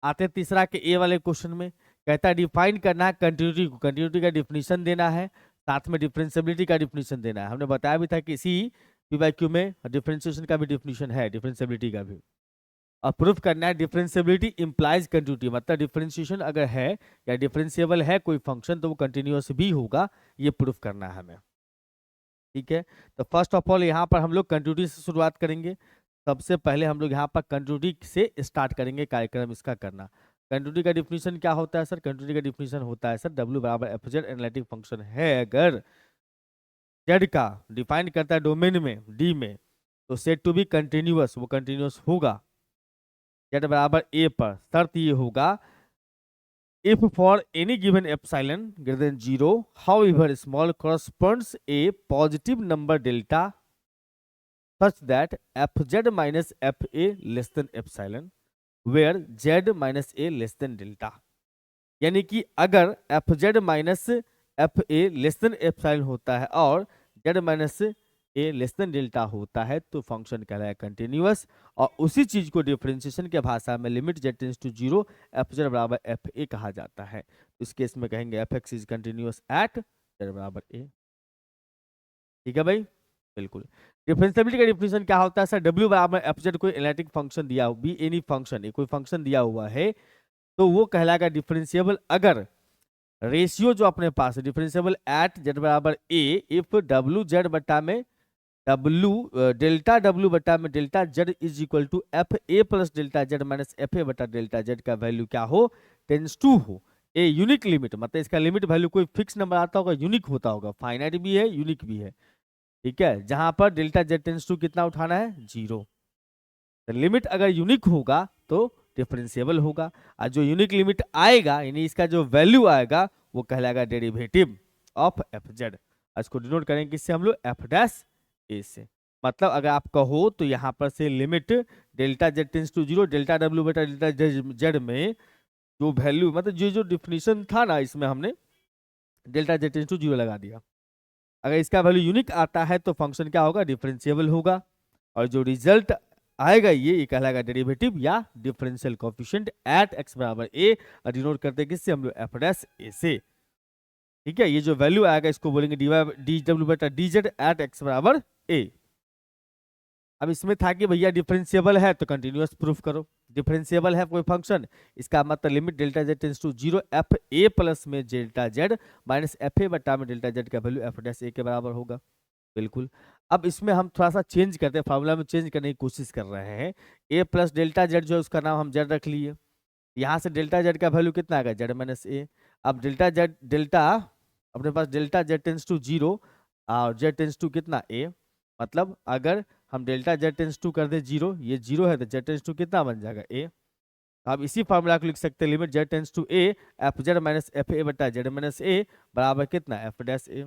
Speaker 1: आते तीसरा के ए वाले क्वेश्चन में, कहता है डिफाइन करना है कंटिन्यूटी को, कंटिन्यूटी का डिफिनीशन देना है, साथ में डिफरेंशिएबिलिटी का डिफिनीशन देना है। हमने बताया भी था कि इसी PYQ में डिफरेंशिएशन का भी डिफिनीशन है, डिफरेंशिएबिलिटी का भी। और प्रूफ करना है डिफरेंशिएबिलिटी इंप्लाइज कंटिन्यूटी, मतलब डिफरेंशिएशन अगर है या डिफरेंशिएबल है कोई फंक्शन तो वो कंटिन्यूअस भी होगा, ये प्रूफ करना है हमें। ठीक है, तो फर्स्ट ऑफ ऑल यहाँ पर हम लोग कंटिन्यूटी से शुरुआत करेंगे। सबसे पहले हम लोग यहाँ पर कंटिन्यूटी से स्टार्ट करेंगे कार्यक्रम इसका करना। कंटिन्यूटी का डिफिनीशन क्या होता है सर? कंटिन्यूटी का डिफिनीशन होता है सर W बराबर FZ एनालिटिक फंक्शन है अगर Z का डिफाइन करता है डोमेन में D में, तो सेट टू बी कंटिन्यूअस, वो कंटिन्यूअस होगा Z बराबर A पर। शर्त ये होगा if for any given epsilon greater than 0 however small corresponds a positive number delta such that fz minus fa less than epsilon where z minus a less than delta। यानी कि अगर fz minus fa less than epsilon होता है और z minus ए less than delta होता है तो function कहलाएगा कंटिन्यूअस। और उसी चीज को डिफरेंशिएशन के भाषा में limit z tends to 0 f z बराबर एफ ए कहा जाता है। तो इस केस में कहेंगे f x is continuous at z बराबर ए। ठीक है भाई, बिल्कुल। डिफरेंशिएबिलिटी का डिफिनेशन क्या होता है सर? w बराबर एफ जेड कोई एनालिटिक फंक्शन दिया हो, बी एनी फंक्शन, कोई फंक्शन दिया हुआ है तो वो कहलाएगा डिफरेंशिएबल अगर रेशियो जो अपने पास है डिफरेंशिएबल एट जेड बराबर ए इफ डब्ल्यू जेड बटा में डब्ल्यू डेल्टा डब्ल्यू बटा में delta z is equal to f a plus delta z minus f a बटा डेल्टा जेड का वैल्यू क्या हो? टेंस टू हो ए यूनिक लिमिट, मतलब इसका लिमिट वैल्यू कोई फिक्स नंबर आता होगा, यूनिक होता होगा, फाइनाइट भी है यूनिक भी है। ठीक है, जहां पर डेल्टा जेड टेंस टू कितना उठाना है? 0। लिमिट अगर यूनिक होगा तो डिफरेंशिएबल होगा, और जो यूनिक लिमिट आएगा यानी इसका जो वैल्यू आएगा वो कहलाएगा डेरिवेटिव ऑफ एफ जेड। इसको डिनोट करेंगे किससे हम लोग? एफ डैश ए से। मतलब अगर आप कहो तो यहाँ पर से limit delta z tends to 0 delta डब्ल्यू बटा डेल्टा जेड में जो वैल्यू, मतलब जो डिफिनेशन था ना इसमें हमने डेल्टा जेड टेंस टू 0 लगा दिया। अगर इसका वैल्यू यूनिक आता है तो फंक्शन क्या होगा? डिफरेंशिएबल होगा। और जो रिजल्ट आएगा ये कहलाएगा डेरिवेटिव या डिफरेंशियल कोएफिशिएंट एट एक्स बराबर ए, और डिनोट करते हैं किससे हम लोग? एफ डैश ए से। ठीक है, ये जो वैल्यू आएगा इसको बोलेंगे डी डब्ल्यू बटा डी जेड एट एक्स बराबर ए। अब इसमें था कि भैया डिफरेंशिएबल है तो कंटिन्यूअस प्रूफ करो। डिफरेंशिएबल है कोई फंक्शन, इसका मतलब limit delta z tends to 0 f a plus में delta z minus f a बटा में डेल्टा जेड का वैल्यू एफ डैश ए के बराबर होगा। बिल्कुल। अब इसमें हम थोड़ा सा चेंज करते हैं, फार्मूला में चेंज करने की कोशिश कर रहे हैं। ए प्लस डेल्टा जेड जो है उसका नाम हम जेड रख लिए, यहाँ से डेल्टा जेड का वैल्यू कितना आएगा? जेड माइनस ए। अब डेल्टा अपने पास डेल्टा जेड टेंस टू 0 और जेड टेंस टू कितना? ए। मतलब अगर हम डेल्टा जेड टेंस टू कर दे 0, ये 0 है तो जेड टेंस टू कितना बन जाएगा? ए। अब इसी फार्मूला को लिख सकते हैं limit z tends to a f z minus f a बटा जेड माइनस ए बराबर कितना? एफ डैश ए, है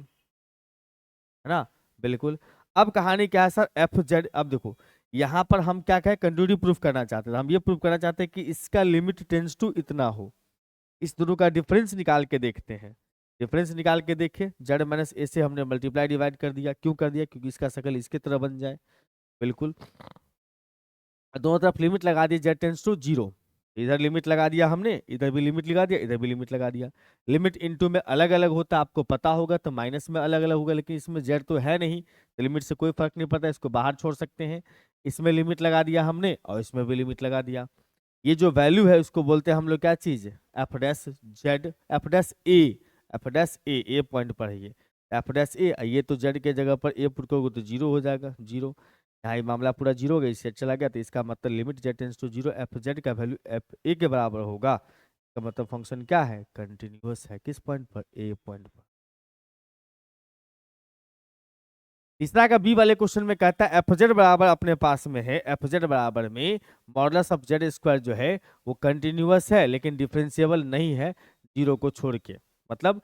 Speaker 1: ना? बिल्कुल। अब कहानी क्या है सर? एफ जेड, अब देखो यहाँ पर हम क्या कहें? कंटिन्यूटी प्रूफ करना चाहते हैं। हम ये प्रूफ करना चाहते हैं कि इसका लिमिट टेंस टू इतना हो। इस दोनों का डिफरेंस निकाल के देखते हैं। डिफरेंस निकाल के देखे, जेड माइनस ए से हमने मल्टीप्लाई डिवाइड कर दिया। क्यों कर दिया? क्योंकि इसका शकल इसके तरह बन जाए। बिल्कुल। दोनों तरफ लिमिट लगा दी जेड टेंस टू 0, इधर लिमिट लगा दिया हमने, इधर भी लिमिट लगा दिया, इधर भी लिमिट लगा दिया। लिमिट इनटू में अलग अलग होता है, आपको पता होगा, तो माइनस में अलग अलग होगा, लेकिन इसमें जेड तो है नहीं तो लिमिट से कोई फर्क नहीं पड़ता, इसको बाहर छोड़ सकते हैं। इसमें लिमिट लगा दिया हमने और इसमें भी लिमिट लगा दिया। ये जो वैल्यू है उसको बोलते हैं हम लोग क्या चीज? F dash z, f dash a, f dash a point पर है ये एफ डैश ए। ये तो जेड के जगह पर ए पुट करोगे तो 0 हो जाएगा, 0। यहाँ ये मामला पूरा 0 हो गया, इससे चला गया, तो इसका मतलब limit z tends to 0 f z का वैल्यू एफ ए के बराबर होगा। इसका मतलब फंक्शन क्या है? कंटिन्यूअस है। किस पॉइंट पर? ए पॉइंट पर। तीसरा का बी वाले क्वेश्चन में कहता है एफ जेड बराबर अपने पास में है, एफ जेड बराबर में मॉडुलस ऑफ जेड स्क्वायर जो है वो कंटिन्यूअस है लेकिन डिफरेंशिएबल नहीं है 0 को छोड़ के। मतलब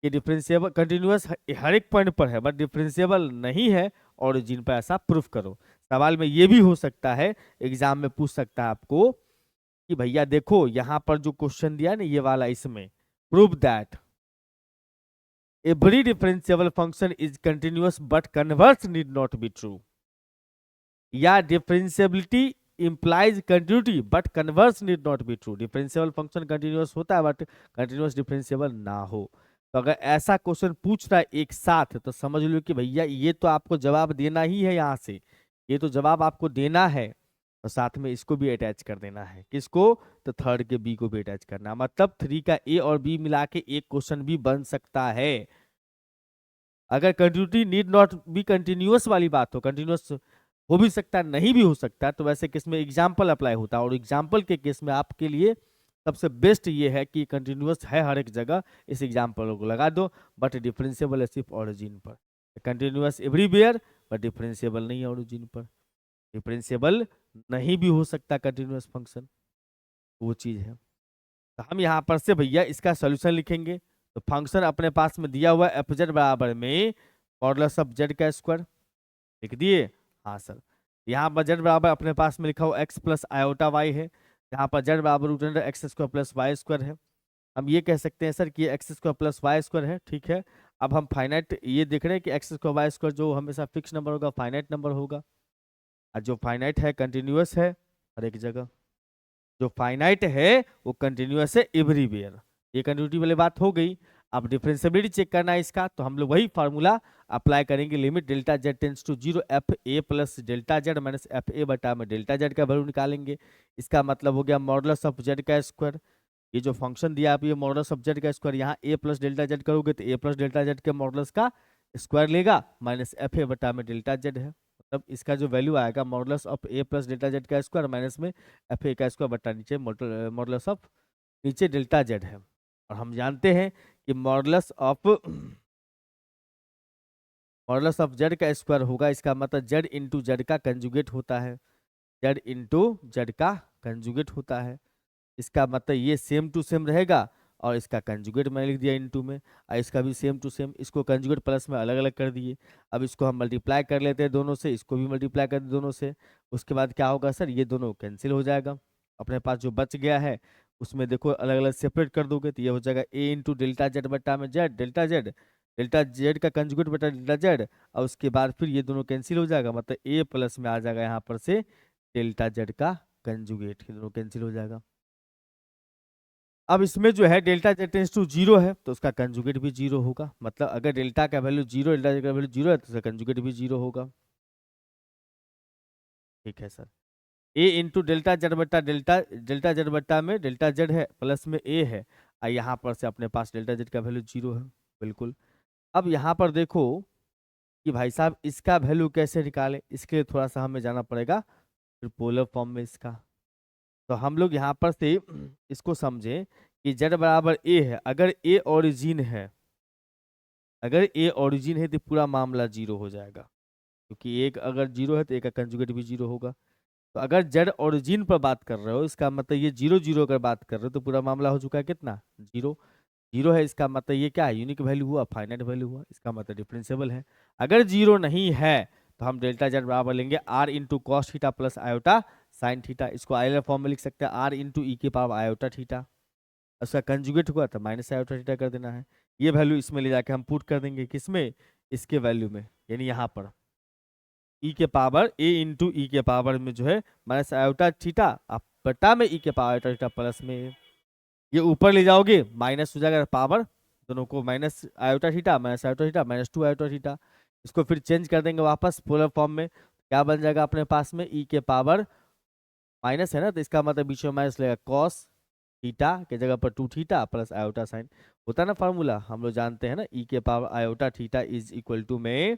Speaker 1: ये डिफरेंशिएबल कंटिन्यूअस हर एक पॉइंट पर है बट डिफरेंशिएबल नहीं है ओरिजिन पर, ऐसा प्रूफ करो। सवाल में ये भी हो सकता है, एग्जाम में पूछ सकता है आपको कि भैया देखो यहाँ पर जो क्वेश्चन दिया ना ये वाला, इसमें prove that every differentiable function is continuous but converse need not be true, या differentiability implies continuity but converse need not be true। differentiable function continuous होता है but continuous differentiable ना हो। तो अगर ऐसा क्वेश्चन पूछ रहा है एक साथ तो समझ लो कि भैया ये तो आपको जवाब देना ही है, यहाँ से ये तो जवाब आपको देना है और साथ में इसको भी अटैच कर देना है। किसको? तो थर्ड के बी को भी अटैच करना, मतलब 3 का ए और बी मिला के एक क्वेश्चन भी बन सकता है। अगर continuity need not be continuous वाली बात हो, कंटिन्यूअस हो भी सकता है नहीं भी हो सकता, तो वैसे केस में एग्जाम्पल अप्लाई होता है और एग्जाम्पल के केस में आपके लिए सबसे बेस्ट ये है कि कंटिन्यूअस है हर एक जगह, इस एग्जाम्पल को लगा दो, बट डिफरेंशिएबल है सिर्फ ओरिजिन पर। कंटिन्यूअस एवरीवेयर बट डिफरेंशिएबल नहीं है ओरिजिन पर। डिफरेंशिएबल नहीं भी हो सकता कंटिन्यूअस फंक्शन, वो चीज है। तो हम यहाँ पर से भैया इसका सोल्यूशन लिखेंगे। तो फंक्शन अपने पास में दिया हुआ है एफ जेड बराबर में मॉडुलस ऑफ जेड का स्क्वायर, लिख दिए? हाँ सर। यहाँ पर जेड बराबर अपने पास में लिखा हुआ एक्स प्लस आयोटा वाई है, यहाँ पर जेड बराबर root under x square plus y square है। हम ये कह सकते हैं सर कि x square plus y square है, ठीक है। अब हम फाइनाइट ये देख रहे हैं कि एक्स स्क्वायर वाई स्क्वायर जो हमेशा फिक्स नंबर होगा फाइनाइट नंबर होगा, और जो फाइनाइट है कंटिन्यूअस है हर एक जगह, जो फाइनाइट है वो कंटिन्यूअस है एवरीवेयर। ये कंटिन्यूटी वाली बात हो गई। अब डिफरेंशिएबिलिटी चेक करना है इसका, तो हम लोग वही फार्मूला अप्लाई करेंगे, limit delta z tends to 0 f a plus delta z minus f a बटा में डेल्टा जेड का वैल्यू निकालेंगे। इसका मतलब हो गया मॉडुलस ऑफ जेड का स्क्वायर। ये जो फंक्शन दिया आप ये मॉडुलस ऑफ जेड का स्क्वायर, यहाँ ए प्लस डेल्टा जेड करोगे तो ए प्लस डेल्टा जेड के मॉडुलस का स्क्वायर लेगा माइनस एफ ए बटा में डेल्टा जेड है, मतलब इसका जो वैल्यू आएगा modulus of A plus delta z का स्क्वायर माइनस में एफ ए का स्क्वायर बटा नीचे मॉडुलस ऑफ नीचे डेल्टा जेड है। और हम जानते हैं कि मॉडुलस ऑफ जेड का स्क्वायर होगा, इसका मतलब जेड इंटू जेड का कंजुगेट होता है, जेड इंटू जेड का कंजुगेट होता है। इसका मतलब ये सेम टू सेम रहेगा और इसका कंजुगेट मैंने लिख दिया इनटू में, और इसका भी सेम टू सेम, इसको कंजुगेट प्लस में अलग अलग कर दिए। अब इसको हम मल्टीप्लाई कर लेते हैं दोनों से, इसको भी मल्टीप्लाई कर दे दोनों से। उसके बाद क्या होगा सर, ये दोनों कैंसिल हो जाएगा, अपने पास जो बच गया है उसमें देखो अलग अलग सेपरेट कर दोगे तो ये हो जाएगा ए इंटू डेल्टा जेड बटा में जेड डेल्टा जेड का कंजुगेट बटा डेल्टा जेड, और उसके बाद फिर ये दोनों कैंसिल हो जाएगा, मतलब ए प्लस में आ जाएगा यहाँ पर से डेल्टा जेड का कंजुगेट, ये दोनों कैंसिल हो जाएगा। अब इसमें जो है डेल्टा जेड टेंस टू 0 है तो उसका कंजुगेट भी 0 होगा, मतलब अगर डेल्टा का वैल्यू 0 डेल्टा जेड का वैल्यू 0 है तो उसका कंजुगेट भी 0 होगा। ठीक है सर, ए इंटू डेल्टा जेड बट्टा डेल्टा जेड बट्टा में डेल्टा जेड है प्लस में ए है, और यहाँ पर से अपने पास डेल्टा जेड का वैल्यू 0 है बिल्कुल। अब यहाँ पर देखो कि भाई साहब इसका वैल्यू कैसे निकालें, इसके लिए थोड़ा सा हमें जाना पड़ेगा फिर पोलर फॉर्म में इसका। तो हम लोग यहाँ पर से इसको समझें कि जेड बराबर ए है, अगर ए ओरिजिन है, अगर ए ओरिजिन है तो पूरा मामला 0 हो जाएगा, क्योंकि एक अगर 0 है तो एक का कंजुगेट भी 0 होगा। तो अगर जेड ओरिजिन पर बात कर रहे हो इसका मतलब ये 0 0 अगर बात कर रहे हो तो पूरा मामला हो चुका है कितना 0 0 है, इसका मतलब ये क्या है यूनिक वैल्यू हुआ, फाइनाइट वैल्यू हुआ, इसका मतलब डिफरेंशिएबल है। अगर 0 नहीं है तो हम डेल्टा जेड बराबर लेंगे r into cos theta plus iota sine theta, इसको आइलर फॉर्म में लिख सकते हैं आर इंटू ई के पावर आयोटा थीटा, उसका कंजुगेट हुआ तो माइनस आयोटा थीटा कर देना है। ये वैल्यू इसमें ले जाके हम पुट कर देंगे किसमें, इसके वैल्यू में, यानी यहाँ पर ई के पावर ए इंटू ई के पावर में जो है माइनस आयोटा थीटा, आप बटा में ई के पावर आयोटा थीटा प्लस में ये ऊपर ले जाओगे माइनस हो जाएगा पावर, दोनों को minus iota theta minus 2 iota theta, इसको फिर चेंज कर देंगे वापस पोलर फॉर्म में, क्या बन जाएगा अपने पास में ई के पावर माइनस है ना तो इसका मतलब बीच में माइनस लेगा कॉस थीटा के जगह पर 2 थीटा प्लस आयोटा साइन, होता है ना फार्मूला हम लोग जानते हैं ना, ई के power iota theta is equal to में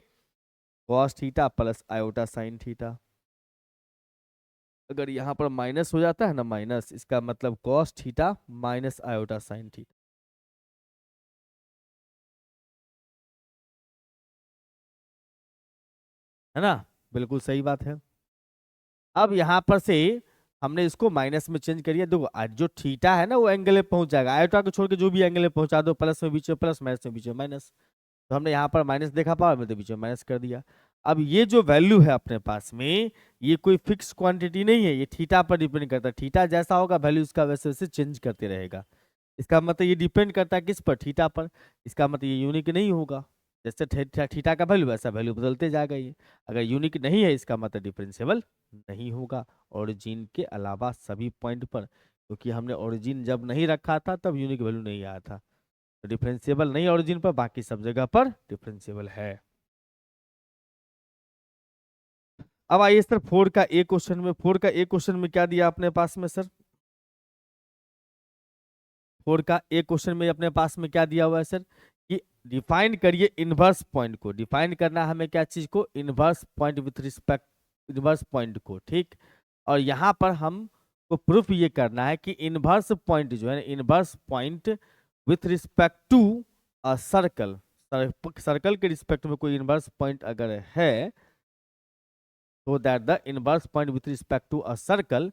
Speaker 1: cos theta plus iota sine theta. अगर यहाँ पर माइनस हो जाता है ना माइनस, इसका मतलब cos theta minus iota sine theta, है ना, बिल्कुल सही बात है। अब यहाँ पर से हमने इसको माइनस में चेंज करिए, देखो आज जो थीटा है ना वो एंगल में पहुंच जाएगा, आयोटा को छोड़ के जो भी एंगल में पहुंचा दो, प्लस में बीच में प्लस माइनस में बीच में माइनस, तो हमने यहाँ पर माइनस देखा पावर में तो बीच में माइनस कर दिया। अब ये जो वैल्यू है अपने पास में ये कोई फिक्स क्वांटिटी नहीं है, ये थीटा पर डिपेंड करता है, थीटा जैसा होगा वैल्यू इसका वैसे वैसे चेंज करते रहेगा, इसका मतलब ये डिपेंड करता है किस पर, थीटा पर, इसका मतलब ये यूनिक नहीं होगा, जैसे थीटा का वैल्यू वैसा वैल्यू बदलते जाएगा ये, अगर यूनिक नहीं है इसका मतलब डिफरेंशिएबल नहीं होगा ओरिजिन के अलावा सभी पॉइंट पर, क्योंकि हमने ओरिजिन जब नहीं रखा था तब यूनिक वैल्यू नहीं आया था, तो डिफरेंशिएबल नहीं ओरिजिन पर, बाकी सब जगह पर डिफरेंशिएबल है। अब आइए सर 4 का ए क्वेश्चन में, 4 का ए क्वेश्चन में क्या दिया अपने पास में सर, 4 का ए क्वेश्चन में अपने पास में क्या दिया हुआ है सर कि डिफाइन करिए इनवर्स पॉइंट को, डिफाइन करना हमें क्या चीज को, inverse point with respect inverse point को, ठीक। और यहाँ पर हम को प्रूफ ये करना है कि इनवर्स पॉइंट जो है inverse point with respect to a circle, circle के रिस्पेक्ट में कोई इनवर्स पॉइंट अगर है तो that the inverse point with respect to a circle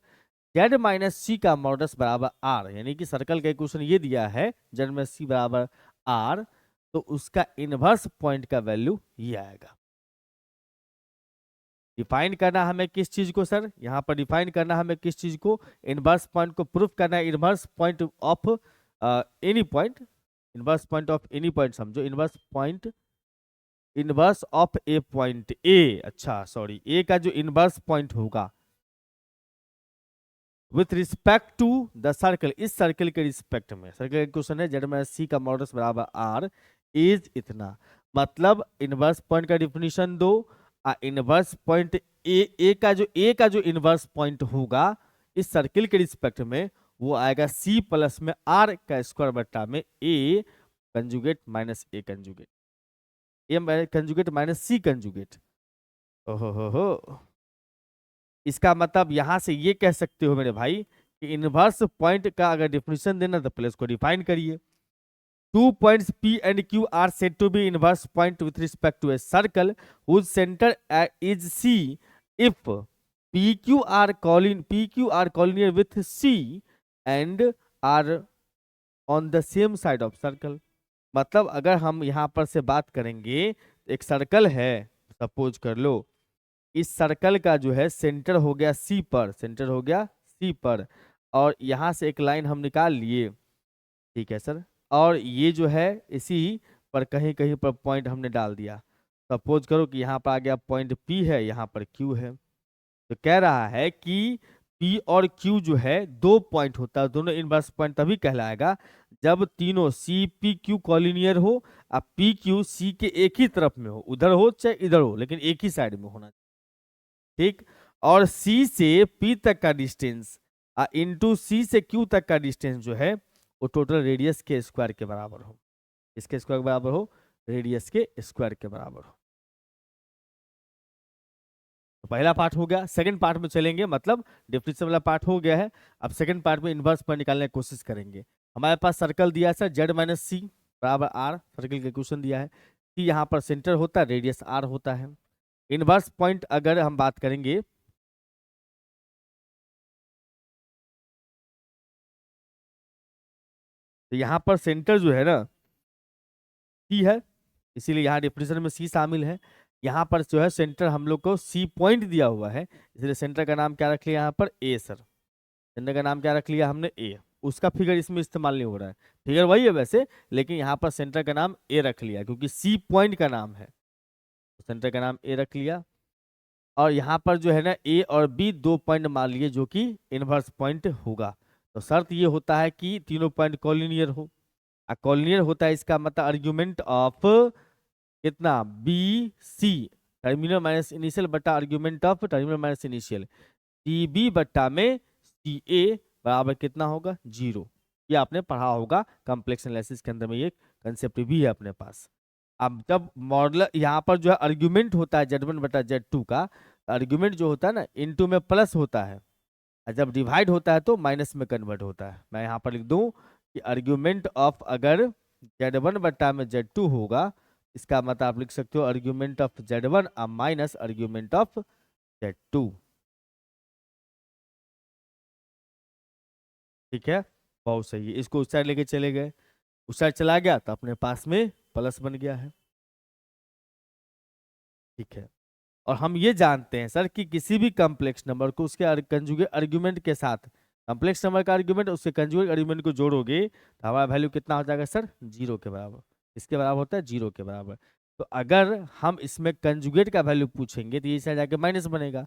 Speaker 1: z minus c का मॉडुलस बराबर आर, यानी कि सर्कल का इक्वेशन ये दिया है जेड माइनस सी बराबर आर, तो उसका इनवर्स पॉइंट का वैल्यू ये आएगा। डिफाइन करना हमें किस चीज को सर, यहाँ पर डिफाइन करना हमें किस चीज को, इनवर्स पॉइंट को प्रूफ करना है, inverse point of any point, inverse point of any point समझो, inverse of a point a, अच्छा सॉरी, ए का जो इनवर्स पॉइंट होगा with respect to the circle, इस सर्कल के रिस्पेक्ट में, सर्कल का क्वेश्चन है जेड माइनस सी का मॉडल्स बराबर आर इज इतना, मतलब इनवर्स पॉइंट का डिफिनीशन दो, इनवर्स पॉइंट ए का जो इनवर्स पॉइंट होगा इस सर्कल के रिस्पेक्ट में वो आएगा सी प्लस में आर का स्क्वायर बट्टा में ए कंजुगेट माइनस ए कंजुगेट, ए कंजुगेट माइनस सी कंजुगेट। ओहो हो, इसका मतलब यहां से ये कह सकते हो मेरे भाई कि इनवर्स पॉइंट का अगर डिफिनेशन देना तो पहले उसको डिफाइन करिए। 2 points P and Q are said to be inverse point with respect to a circle whose center is C if PQ are collinear with C and are on the same side of circle। मतलब अगर हम यहाँ पर से बात करेंगे, एक circle है, सपोज कर लो इस सर्कल का जो है सेंटर हो गया सी पर, सेंटर हो गया सी पर, और यहाँ से एक लाइन हम निकाल लिए, ठीक है सर, और ये जो है इसी पर कहीं कहीं पर पॉइंट हमने डाल दिया। सपोज करो कि यहाँ पर आ गया पॉइंट P है, यहाँ पर Q है, तो कह रहा है कि P और Q जो है दो पॉइंट होता है, दोनों इनवर्स पॉइंट तभी कहलाएगा जब तीनों CPQ कॉलिनियर हो, अब PQ C के एक ही तरफ में हो, उधर हो चाहे इधर हो, लेकिन एक ही साइड में होना, ठीक, और C से P तक का डिस्टेंस इंटू C से Q तक का डिस्टेंस जो है वो टोटल रेडियस के स्क्वायर के बराबर हो, इसके स्क्वायर के बराबर हो, रेडियस के स्क्वायर के बराबर हो। तो पहला पार्ट हो गया, सेकंड पार्ट में चलेंगे, मतलब डिफरेंशियल वाला पार्ट हो गया है, अब सेकंड पार्ट में इनवर्स पॉइंट निकालने की कोशिश करेंगे। हमारे पास सर्कल दिया है सर जेड माइनस सी बराबर आर, सर्कल का क्वेश्चन दिया है कि यहाँ पर सेंटर होता है, रेडियस आर होता है। इनवर्स पॉइंट अगर हम बात करेंगे तो यहाँ पर सेंटर जो है ना सी है, इसीलिए यहाँ डिफिनेशन में सी शामिल है। यहाँ पर जो है सेंटर हम लोग को सी पॉइंट दिया हुआ है, इसलिए सेंटर का नाम क्या रख लिया यहाँ पर ए, सर सेंटर का नाम क्या रख लिया हमने ए, उसका फिगर इसमें इस्तेमाल नहीं हो रहा है, फिगर वही है वैसे, लेकिन यहाँ पर सेंटर का नाम ए रख लिया क्योंकि सी पॉइंट का नाम है, तो सेंटर का नाम ए रख लिया। और यहाँ पर जो है ना ए और बी दो पॉइंट मान लिए जो कि इनवर्स पॉइंट होगा, तो शर्त ये होता है कि तीनों पॉइंट कॉलिनियर हो, कॉलिनियर होता है इसका मतलब आर्ग्यूमेंट ऑफ कितना b c, terminal minus initial बटा argument of terminal minus initial, t b बट्टा में सी ए बराबर कितना होगा 0। ये आपने पढ़ा होगा कॉम्प्लेक्स एनालिसिस के अंदर में, ये कंसेप्ट भी है अपने पास। अब जब मॉडल यहाँ पर जो है आर्ग्यूमेंट होता है Z1 बटा Z2 का, आर्ग्यूमेंट जो होता है ना इनटू में प्लस होता है, और जब डिवाइड होता है तो माइनस में कन्वर्ट होता है। मैं यहाँ पर लिख दूं कि आर्ग्यूमेंट ऑफ अगर Z1 बटा में Z2 होगा, इसका मतलब आप लिख सकते हो argument of Z1 minus argument of Z2, ठीक है, बहुत सही है। इसको उस साइड लेके चले गए, उस साइड चला गया तो अपने पास में प्लस बन गया है, ठीक है। और हम ये जानते हैं सर कि किसी भी कॉम्प्लेक्स नंबर को उसके कंजुगेट आर्ग्यूमेंट के साथ, कॉम्प्लेक्स नंबर का आर्ग्यूमेंट उसके कंजुगेट आर्ग्यूमेंट को जोड़ोगे तो हमारा वैल्यू कितना हो जाएगा सर 0 के बराबर, इसके बराबर होता है 0 के बराबर। तो अगर हम इसमें कंजुगेट का वैल्यू पूछेंगे तो ये साइड जाके माइनस बनेगा,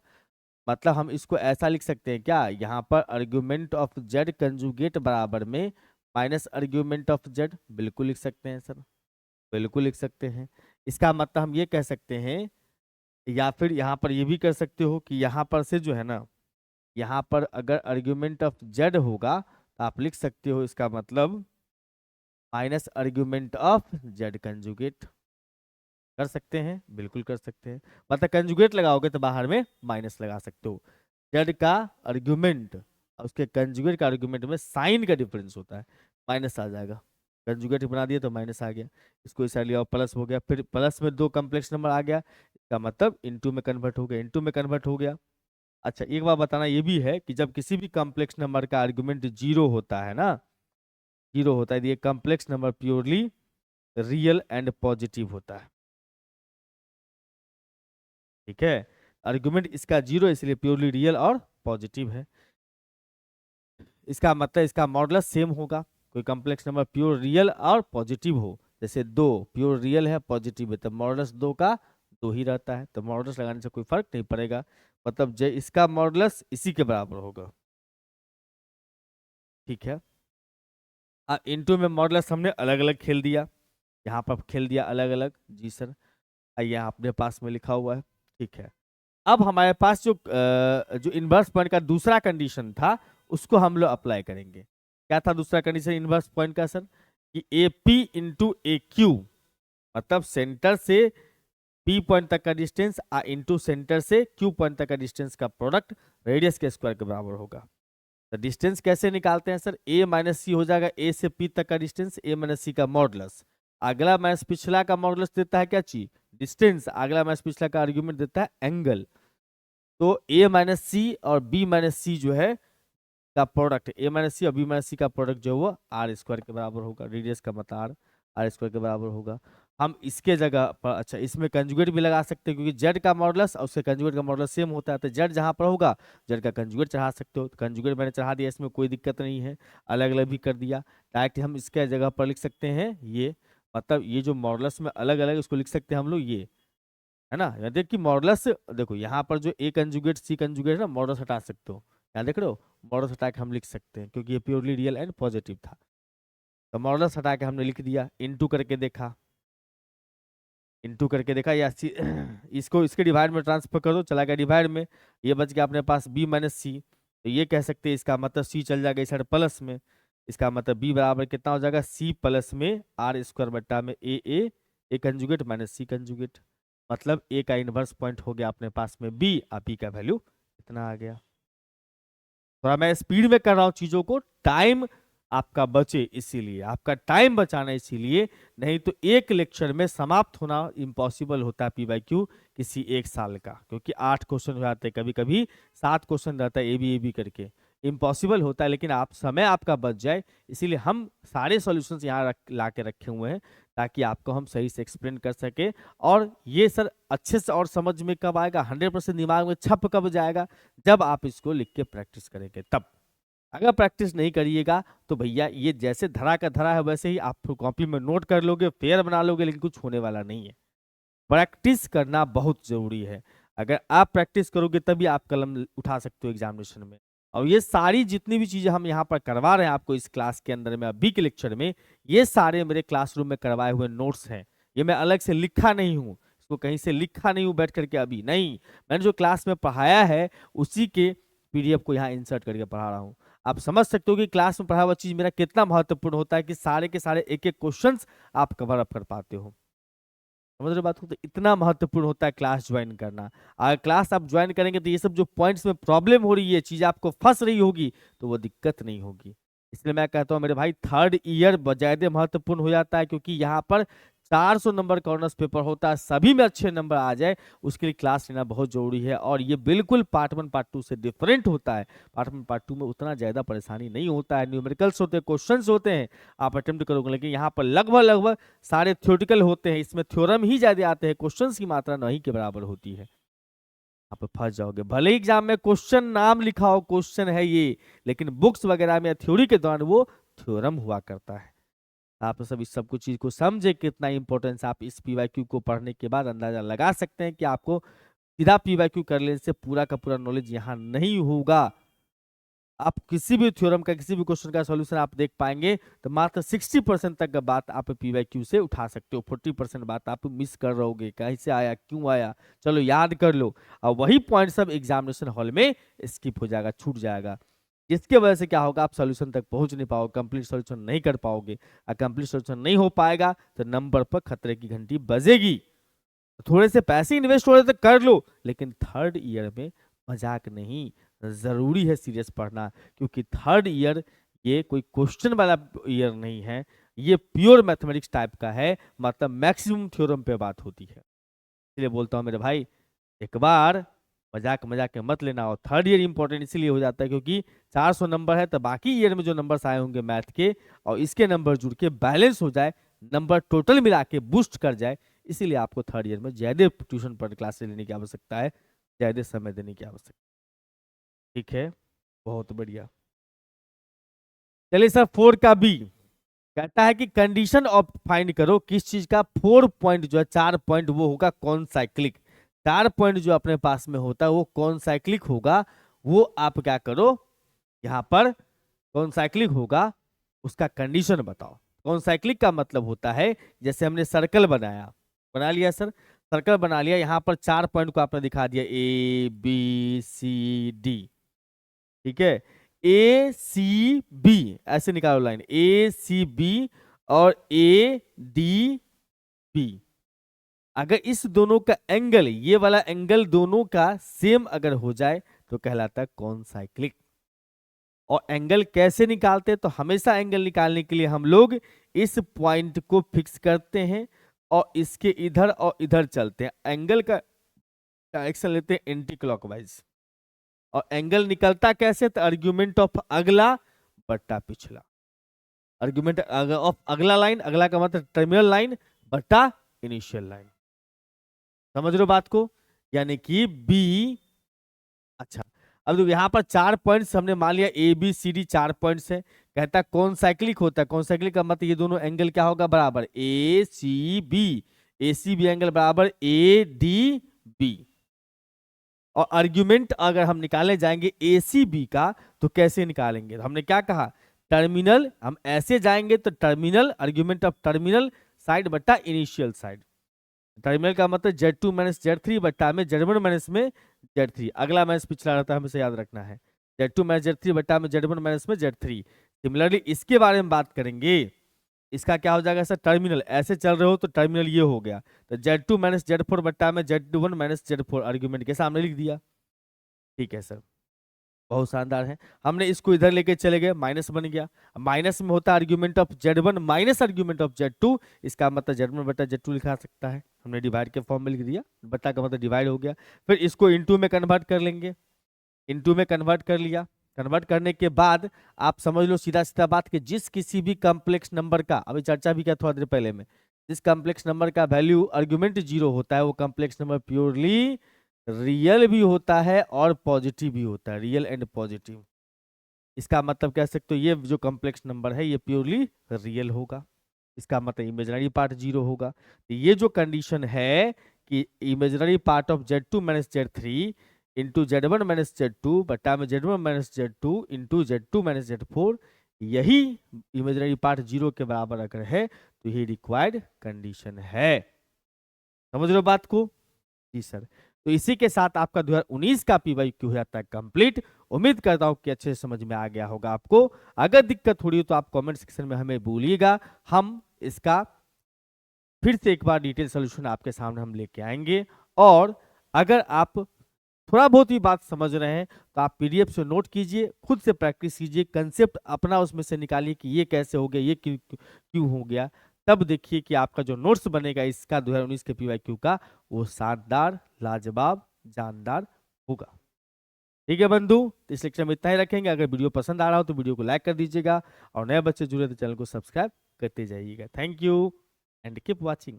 Speaker 1: मतलब हम इसको ऐसा लिख सकते हैं क्या, यहाँ पर आर्ग्यूमेंट ऑफ जेड कंजुगेट बराबर में माइनस आर्ग्यूमेंट ऑफ जेड, बिल्कुल लिख सकते हैं सर, बिल्कुल लिख सकते हैं। इसका मतलब हम ये कह सकते हैं, या फिर यहाँ पर ये भी कर सकते हो कि यहाँ पर से जो है ना, यहाँ पर अगर आर्ग्यूमेंट ऑफ जेड होगा तो आप लिख सकते हो इसका मतलब minus argument of Z conjugate, कर सकते हैं, बिल्कुल कर सकते हैं, मतलब कंजुगेट लगाओगे तो बाहर में माइनस लगा सकते हो। जेड का आर्ग्यूमेंट उसके कंजुगेट का आर्ग्यूमेंट में साइन का डिफरेंस होता है, माइनस आ जाएगा, कंजुगेट बना दिया तो माइनस आ गया, इसको इस साइड लिया प्लस हो गया, फिर प्लस में दो कॉम्प्लेक्स नंबर आ गया, इसका मतलब इनटू में कन्वर्ट हो गया, इनटू में कन्वर्ट हो गया। अच्छा एक बात बताना ये भी है कि जब किसी भी कॉम्प्लेक्स नंबर का आर्ग्यूमेंट 0 होता है ना, 0 होता है, ये complex number purely real and positive होता है, ठीक है, आर्गुमेंट इसका 0 इसलिए प्योरली रियल और पॉजिटिव है, इसका मतलब इसका मॉडुलस सेम होगा, कोई कॉम्प्लेक्स नंबर प्योर रियल और पॉजिटिव हो, जैसे 2 प्योर रियल है पॉजिटिव है, तो मॉडुलस 2 का 2 ही रहता है, तो मॉडुलस लगाने से कोई फर्क नहीं पड़ेगा, मतलब इसका मॉडुलस इसी के बराबर होगा। ठीक है, इनटू में मॉडुलस हमने अलग अलग खेल दिया, यहाँ पर खेल दिया अलग अलग, जी सर, ये आपने पास में लिखा हुआ है। ठीक है, अब हमारे पास जो इनवर्स पॉइंट का दूसरा कंडीशन था उसको हम लोग अप्लाई करेंगे। क्या था दूसरा कंडीशन इनवर्स पॉइंट का सर, कि A P into A Q, मतलब सेंटर से पी पॉइंट तक का डिस्टेंस इंटू सेंटर से क्यू पॉइंट तक का डिस्टेंस का प्रोडक्ट रेडियस के स्क्वायर के बराबर होगा। तो डिस्टेंस कैसे निकालते हैं सर, ए माइनस सी हो जाएगा, ए से पी तक का डिस्टेंस, ए माइनस सी का मॉडुलस, अगला माइनस पिछला का मॉडुलस देता है क्या चीज, डिस्टेंस, अगला माइनस पिछला का आर्ग्यूमेंट देता है एंगल। तो ए माइनस सी और बी माइनस सी जो है का प्रोडक्ट, ए माइनस सी और बी माइनस सी का प्रोडक्ट जो है वो आर स्क्वायर के बराबर होगा, रेडियस का मतलब आर, आर स्क्वायर के बराबर होगा। हम इसके जगह पर अच्छा इसमें कंजुगेट भी लगा सकते हैं, क्योंकि जेड का मॉडुलस और उसके कंजुगेट का मॉडुलस सेम होता है, तो जेड जहाँ पर होगा जेड का कंजुगेट चढ़ा सकते हो, तो कंजुगेट मैंने चढ़ा दिया, इसमें कोई दिक्कत नहीं है, अलग अलग भी कर दिया। डायरेक्ट हम इसके जगह पर लिख सकते हैं ये, मतलब ये जो मॉडुलस में अलग अलग इसको लिख सकते हैं हम लोग ये, है ना। यहाँ देख कि मॉडुलस देखो, यहाँ पर जो ए कंजुगेट सी कंजुगेट है ना, मॉडुलस हटा सकते हो, यहाँ देख रहे हो, मॉडुलस हटा के हम लिख सकते हैं, क्योंकि ये प्योरली रियल एंड पॉजिटिव था, तो मॉडुलस हटा के हमने लिख दिया, इनटू करके देखा, इनटू करके देखा, या इसको इसके डिवाइड में ट्रांसफर कर दो, चला गया डिवाइड में, ये बच गया अपने पास बी माइनस सी, तो ये कह सकते हैं इसका मतलब सी चल जाएगा इस साइड प्लस में, इसका मतलब बी बराबर कितना हो जाएगा, सी प्लस में आर स्क्वायर बट्टा में ए कंजुगेट माइनस सी कंजुगेट, मतलब ए का इनवर्स पॉइंट हो गया अपने पास में बी, और बी का वैल्यू इतना आ गया। थोड़ा मैं स्पीड में कर रहा हूँ चीजों को, टाइम आपका बचे इसीलिए, आपका टाइम बचाना इसीलिए, नहीं तो एक लेक्चर में समाप्त होना इम्पॉसिबल होता है पी वाई क्यू किसी एक साल का, क्योंकि 8 क्वेश्चन हो जाते हैं, कभी कभी 7 क्वेश्चन रहता है ए बी करके, इम्पॉसिबल होता है, लेकिन आप समय आपका बच जाए, इसीलिए हम सारे सॉल्यूशंस यहाँ ला के रखे हुए हैं, ताकि आपको हम सही से एक्सप्लेन कर सके। और ये सर अच्छे से और समझ में कब आएगा, 100% दिमाग में छप कब जाएगा, जब आप इसको लिख के प्रैक्टिस करेंगे तब। अगर प्रैक्टिस नहीं करिएगा तो भैया ये जैसे धरा का धरा है वैसे ही आप कॉपी में नोट कर लोगे, फेयर बना लोगे, लेकिन कुछ होने वाला नहीं है। प्रैक्टिस करना बहुत जरूरी है, अगर आप प्रैक्टिस करोगे तभी आप कलम उठा सकते हो एग्जामिनेशन में। और ये सारी जितनी भी चीजें हम यहाँ पर करवा रहे हैं आपको इस क्लास के अंदर में, अभी के लेक्चर में, ये सारे मेरे क्लासरूम में करवाए हुए नोट्स हैं, ये मैं अलग से लिखा नहीं हूँ, इसको कहीं से लिखा नहीं हूँ बैठ करके, अभी नहीं, मैंने जो क्लास में पढ़ाया है उसी के पीडीएफ को यहाँ इंसर्ट करके पढ़ा रहा हूँ। आप समझ सकते हो कि क्लास में पढ़ा हुआ चीज मेरा कितना महत्वपूर्ण होता है, कि सारे के सारे एक एक क्वेश्चन आप कवर अप कर पाते हो, समझ रहे बात को, तो इतना महत्वपूर्ण होता है क्लास ज्वाइन करना। अगर क्लास आप ज्वाइन करेंगे तो ये सब जो पॉइंट्स में प्रॉब्लम हो रही है, चीज आपको फंस रही होगी, तो वो दिक्कत नहीं होगी। इसलिए मैं कहता हूँ मेरे भाई, थर्ड ईयर ज्यादा महत्वपूर्ण हो जाता है, क्योंकि यहाँ पर 400 नंबर का ऑनर्स पेपर होता है, सभी में अच्छे नंबर आ जाए उसके लिए क्लास लेना बहुत जरूरी है। और ये बिल्कुल पार्ट 1 पार्ट 2 से डिफरेंट होता है, पार्ट 1 पार्ट 2 में उतना ज्यादा परेशानी नहीं होता है, न्यूमेरिकल्स होते हैं, क्वेश्चंस होते हैं, आप अटेम्प्ट करोगे, लेकिन यहाँ पर लगभग लगभग सारे थ्योरेटिकल होते हैं, इसमें थ्योरम ही ज्यादा आते हैं, क्वेश्चंस की मात्रा नहीं के बराबर होती है, आप फंस जाओगे। भले ही एग्जाम में क्वेश्चन नाम लिखा हो क्वेश्चन है ये, लेकिन बुक्स वगैरह में थ्योरी के दौरान वो थ्योरम हुआ करता है। आप सब इस सब कुछ चीज को समझे कितना इंपॉर्टेंस, आप इस पीवाईक्यू को पढ़ने के बाद अंदाजा लगा सकते हैं कि आपको सीधा पीवाईक्यू कर लेने से पूरा का पूरा नॉलेज यहाँ नहीं होगा। आप किसी भी थ्योरम का किसी भी क्वेश्चन का सॉल्यूशन आप देख पाएंगे तो मात्र 60% तक का बात आप पीवाईक्यू से उठा सकते हो, 40% बात आप मिस कर रहोगे, कैसे आया क्यों आया, चलो याद कर लो, और वही पॉइंट सब एग्जामिनेशन हॉल में स्किप हो जाएगा, छूट जाएगा, जिसके वजह से क्या होगा, आप सॉल्यूशन तक पहुंच नहीं पाओगे, कंप्लीट सॉल्यूशन नहीं कर पाओगे, और कंप्लीट सॉल्यूशन नहीं हो पाएगा तो नंबर पर खतरे की घंटी बजेगी। थोड़े से पैसे इन्वेस्ट हो रहे तो कर लो, लेकिन थर्ड ईयर में मजाक नहीं, जरूरी है सीरियस पढ़ना, क्योंकि थर्ड ईयर ये कोई क्वेश्चन वाला ईयर नहीं है, ये प्योर मैथमेटिक्स टाइप का है, मतलब मैक्सिमम थ्योरम पे बात होती है। इसलिए बोलता हूँ मेरे भाई, एक बार मजाक मजाक में मत लेना, और थर्ड ईयर इंपॉर्टेंट इसलिए हो जाता है क्योंकि 400 नंबर है, तो बाकी ईयर में जो नंबर्स आए होंगे मैथ के और इसके नंबर जुड़ के बैलेंस हो जाए, नंबर टोटल मिला के बूस्ट कर जाए, इसीलिए आपको थर्ड ईयर में ज्यादा ट्यूशन पर क्लासेस लेने की आवश्यकता है, ज्यादा समय देने की आवश्यकता। ठीक है, बहुत बढ़िया। चलिए सर 4 का बी, कहता है कि कंडीशन ऑफ फाइंड करो किस चीज का, 4 पॉइंट जो है 4 पॉइंट वो होगा कौन साइक्लिक, 4 पॉइंट जो अपने पास में होता है वो कौन साइक्लिक होगा, वो आप क्या करो यहाँ पर कौन साइक्लिक होगा उसका कंडीशन बताओ। कौन साइक्लिक का मतलब होता है जैसे हमने सर्कल बनाया, बना लिया सर, सर्कल बना लिया, यहाँ पर 4 पॉइंट को आपने दिखा दिया ए बी सी डी, ठीक है, ए सी बी ऐसे निकालो लाइन, ए सी बी और ए डी बी। अगर इस दोनों का एंगल, ये वाला एंगल दोनों का सेम अगर हो जाए तो कहलाता है कौन साइक्लिक। और एंगल कैसे निकालते हैं, तो हमेशा एंगल निकालने के लिए हम लोग इस पॉइंट को फिक्स करते हैं और इसके इधर और इधर चलते हैं, एंगल का डायरेक्शन लेते हैं एंटी क्लॉकवाइज। और एंगल निकलता कैसे, तो आर्ग्यूमेंट ऑफ अगला बट्टा पिछला, आर्ग्यूमेंट ऑफ अगला लाइन, अगला का मतलब टर्मिनल लाइन बट्टा इनिशियल लाइन। समझ रहे हो बात को, यानी कि बी, अच्छा अब देखो यहाँ पर 4 पॉइंट्स हमने मान लिया, A B C D 4 points है, कहता है कौन साइक्लिक होता है, कौन साइक्लिक का मतलब ये दोनों एंगल क्या होगा बराबर, ए सी बी एंगल बराबर ए डी बी। और आर्ग्यूमेंट अगर हम निकालने जाएंगे ए सी बी का तो कैसे निकालेंगे, तो हमने क्या कहा टर्मिनल, हम ऐसे जाएंगे तो terminal, argument of terminal side बट्टा इनिशियल साइड, टर्मिनल का मतलब Z2 माइनस Z3 बट्टा में Z1 माइनस में Z3, अगला माइनस पिछला रहता है हमें याद रखना है, Z2 माइनस Z3 बट्टा में Z1 माइनस में Z3। सिमिलरली इसके बारे में बात करेंगे, इसका क्या हो जाएगा सर, टर्मिनल ऐसे चल रहे हो तो टर्मिनल ये हो गया, तो Z2 माइनस Z4 बट्टा में Z1 माइनस Z4 आर्ग्यूमेंट के सामने लिख दिया, ठीक है सर, बहुत शानदार है। हमने इसको इधर लेके चले गए, माइनस बन गया, माइनस में होता है argument of Z1 minus argument of Z2, इसका मतलब Z1 बटा Z2 लिखा सकता है, हमने डिवाइड के फॉर्म में लिख दिया, बटा का मतलब डिवाइड हो गया। फिर इसको इनटू में कन्वर्ट कर लेंगे, इनटू में कन्वर्ट कर लिया, कन्वर्ट करने के बाद आप समझ लो सीधा सीधा बात कि जिस किसी भी कॉम्प्लेक्स नंबर का, अभी चर्चा भी किया थोड़ा देर पहले में, जिस कॉम्प्लेक्स नंबर का वैल्यू आर्ग्यूमेंट 0 होता है वो कॉम्प्लेक्स नंबर प्योरली रियल भी होता है और पॉजिटिव भी होता है, रियल एंड पॉजिटिव। इसका मतलब कह सकते हो ये जो कॉम्प्लेक्स नंबर है ये प्योरली रियल होगा, इसका मतलब इमेजिनरी पार्ट 0 होगा। तो ये जो कंडीशन है कि imaginary part of Z2 minus Z3 into Z1 minus Z2 बट्टा में Z1 minus Z2 into Z2 minus Z4, यही इमेजिनरी पार्ट 0 के बराबर अगर है तो ये रिक्वायर्ड कंडीशन है। समझ रहे हो बात को, जी सर। तो इसी के साथ आपका 2019 का PYQ हो जाता है कंप्लीट। उम्मीद करता हूं कि अच्छे से समझ में आ गया होगा आपको। अगर दिक्कत हो रही हो तो आप कमेंट सेक्शन में हमें बोलिएगा, हम इसका फिर से एक बार डिटेल सोल्यूशन आपके सामने हम लेके आएंगे। और अगर आप थोड़ा बहुत ही बात समझ रहे हैं तो आप PDF से नोट कीजिए, खुद से प्रैक्टिस कीजिए, कंसेप्ट अपना उसमें से निकालिए कि ये कैसे हो गया, ये क्यों हो गया, तब देखिए कि आपका जो नोट्स बनेगा इसका 2019 के PYQ का वो शानदार, लाजवाब, जानदार होगा। ठीक है बंधु, तो इस लेक्चर में इतना ही रखेंगे। अगर वीडियो पसंद आ रहा हो तो वीडियो को लाइक कर दीजिएगा और नए बच्चे जुड़े तो चैनल को सब्सक्राइब करते जाइएगा। Thank you and keep watching.